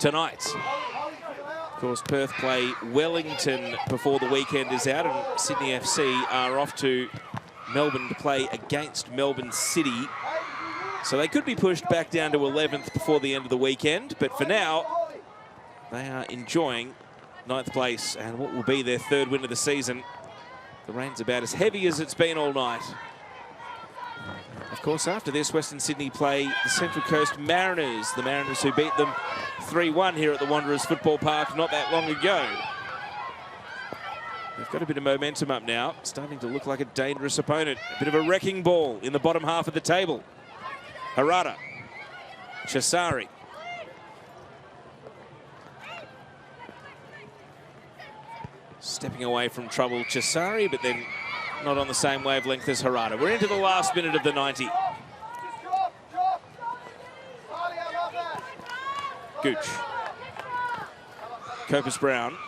tonight. Of course, Perth play Wellington before the weekend is out, and Sydney FC are off to Melbourne to play against Melbourne City. So they could be pushed back down to 11th before the end of the weekend, but for now, they are enjoying 9th place and what will be their 3rd win of the season. The rain's about as heavy as it's been all night. Of course, after this, Western Sydney play the Central Coast Mariners, the Mariners who beat them 3-1 here at the Wanderers Football Park not that long ago. They've got a bit of momentum up now, starting to look like a dangerous opponent. A bit of a wrecking ball in the bottom half of the table. Harada, Chisari. Stepping away from trouble, Chisari, but then not on the same wavelength as Harada. We're into the last minute of the 90. Gooch. Copus Brown.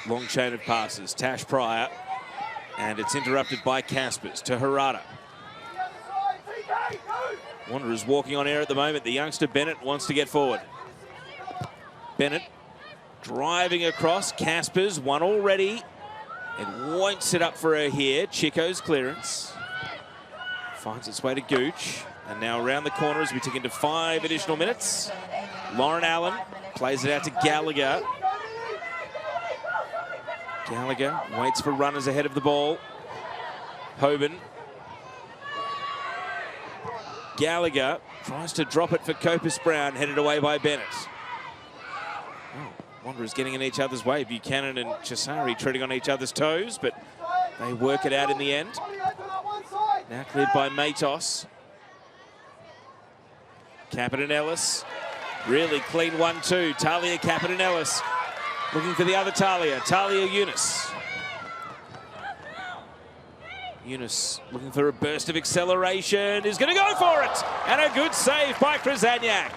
Long chain of passes, Tash Pryor, and it's interrupted by Caspers to Harada. Wanderers walking on air at the moment. The youngster Bennett wants to get forward. Bennett driving across. Caspers, one already. It won't sit up for her here. Chico's clearance. Finds its way to Gooch. And now around the corner as we tick into 5 additional minutes. Lauren Allen plays it out to Gallagher. Gallagher waits for runners ahead of the ball. Hoban. Gallagher tries to drop it for Caspers, headed away by Bennett. Oh, Wanderers getting in each other's way. Buchanan and Chisari treading on each other's toes, but they work it out in the end. Now cleared by Matos. Captain-Ellis. Really clean 1-2. Talia Captain-Ellis looking for the other Talia. Talia Eunice. Eunice looking for a burst of acceleration. Is going to go for it. And a good save by Krasaniak.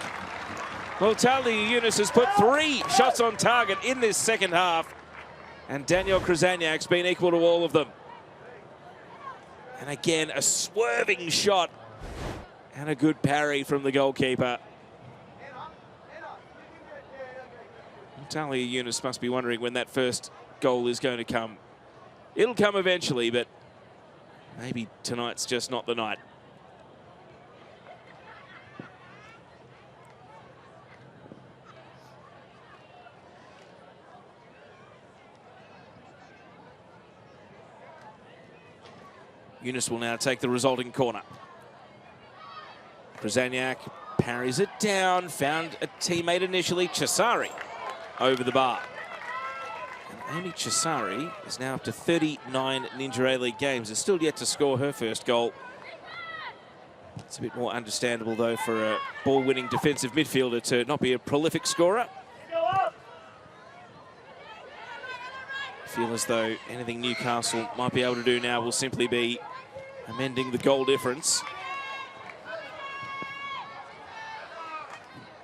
Well, Talia Eunice has put 3 shots on target in this second half. And Danielle Krasaniak's been equal to all of them. And again, a swerving shot. And a good parry from the goalkeeper. Talia Eunice must be wondering when that first goal is going to come. It'll come eventually, but maybe tonight's just not the night. Eunice will now take the resulting corner. Krasaniak parries it down, found a teammate initially, Chisari, over the bar. And Amy Chisari is now up to 39 Ninja A-League games. Is still yet to score her first goal. It's a bit more understandable, though, for a ball-winning defensive midfielder to not be a prolific scorer. I feel as though anything Newcastle might be able to do now will simply be amending the goal difference.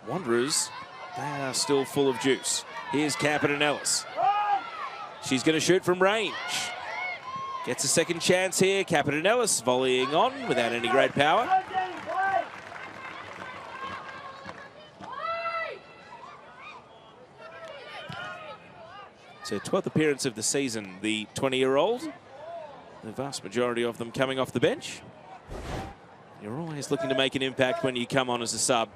Wanderers, they are still full of juice. Here's Captain-Ellis. She's going to shoot from range. Gets a second chance here. Captain-Ellis volleying on without any great power. It's her 12th appearance of the season, the 20-year-old. The vast majority of them coming off the bench. You're always looking to make an impact when you come on as a sub,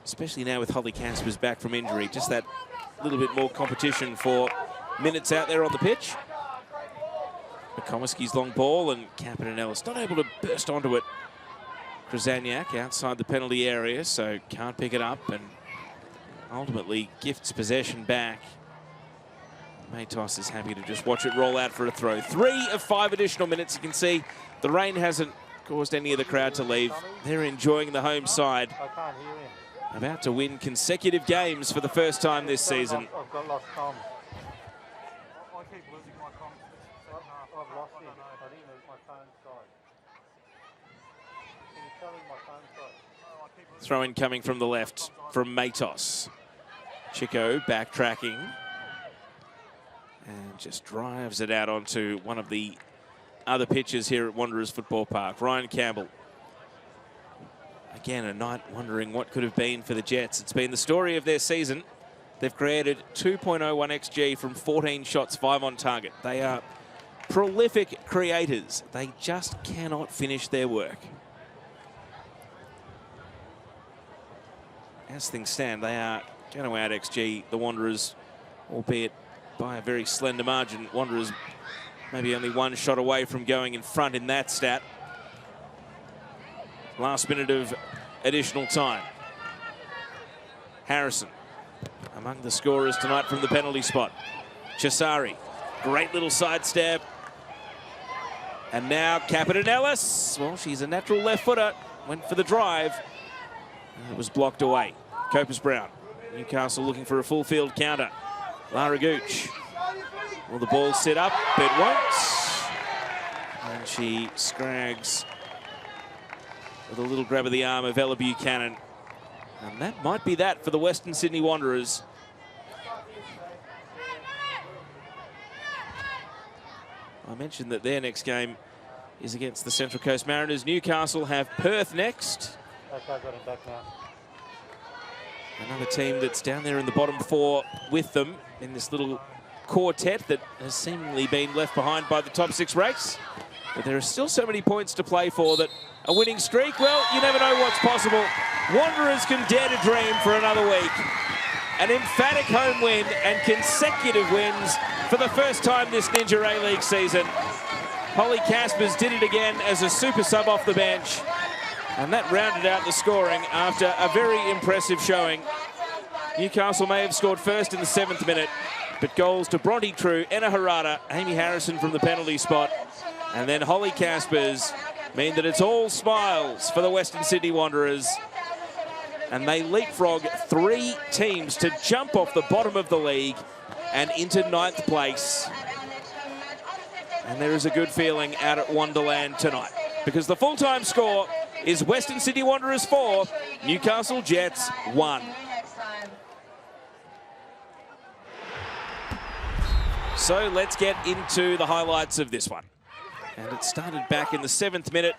especially now with Holly Caspers back from injury. Just that little bit more competition for minutes out there on the pitch. Makomiski's long ball and Captain-Ellis not able to burst onto it. Krasaniak outside the penalty area, so can't pick it up and ultimately gifts possession back. Matos is happy to just watch it roll out for a throw. 3 of 5 additional minutes. You can see the rain hasn't caused any of the crowd to leave. They're enjoying the home side. About to win consecutive games for the first time this season. I've got lost comms. I keep losing my comms. I've lost it. I didn't lose my phone side. Can you tell me my phone side? Throw in coming from the left from Matos. Chico backtracking. And just drives it out onto one of the other pitches here at Wanderers Football Park. Ryan Campbell. Again, a night wondering what could have been for the Jets. It's been the story of their season. They've created 2.01 XG from 14 shots, 5 on target. They are prolific creators. They just cannot finish their work. As things stand, they are going to out XG the Wanderers, albeit by a very slender margin. Wanderers maybe only 1 shot away from going in front in that stat. Last minute of additional time. Harrison among the scorers tonight from the penalty spot. Chisari, great little sidestep. And now Captain-Ellis. Well, she's a natural left footer. Went for the drive. And it was blocked away. Caspers. Newcastle looking for a full field counter. Lara Gooch. Will the ball sit up? It won't. And she scrags with a little grab of the arm of Ella Buchanan. And that might be that for the Western Sydney Wanderers. I mentioned that their next game is against the Central Coast Mariners. Newcastle have Perth next. Okay, got him back now. Another team that's down there in the bottom four with them in this little quartet that has seemingly been left behind by the top six race. But there are still so many points to play for that a winning streak, well, you never know what's possible. Wanderers can dare to dream for another week. An emphatic home win and consecutive wins for the first time this Ninja A-League season. Holly Caspers did it again as a super sub off the bench. And that rounded out the scoring after a very impressive showing. Newcastle may have scored first in the 7th minute, but goals to Bronte True, Enna Harada, Amy Harrison from the penalty spot, and then Holly Caspers mean that it's all smiles for the Western Sydney Wanderers. And they leapfrog 3 teams to jump off the bottom of the league and into 9th place. And there is a good feeling out at Wonderland tonight, because the full-time score is Western Sydney Wanderers 4, Newcastle Jets 1. So let's get into the highlights of this one. And it started back in the 7th minute,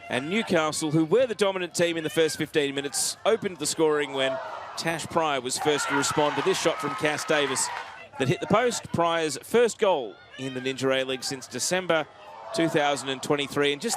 and Newcastle, who were the dominant team in the first 15 minutes, opened the scoring when Tash Pryor was first to respond to this shot from Cass Davis that hit the post. Pryor's first goal in the Ninja A-League since December 2023. And just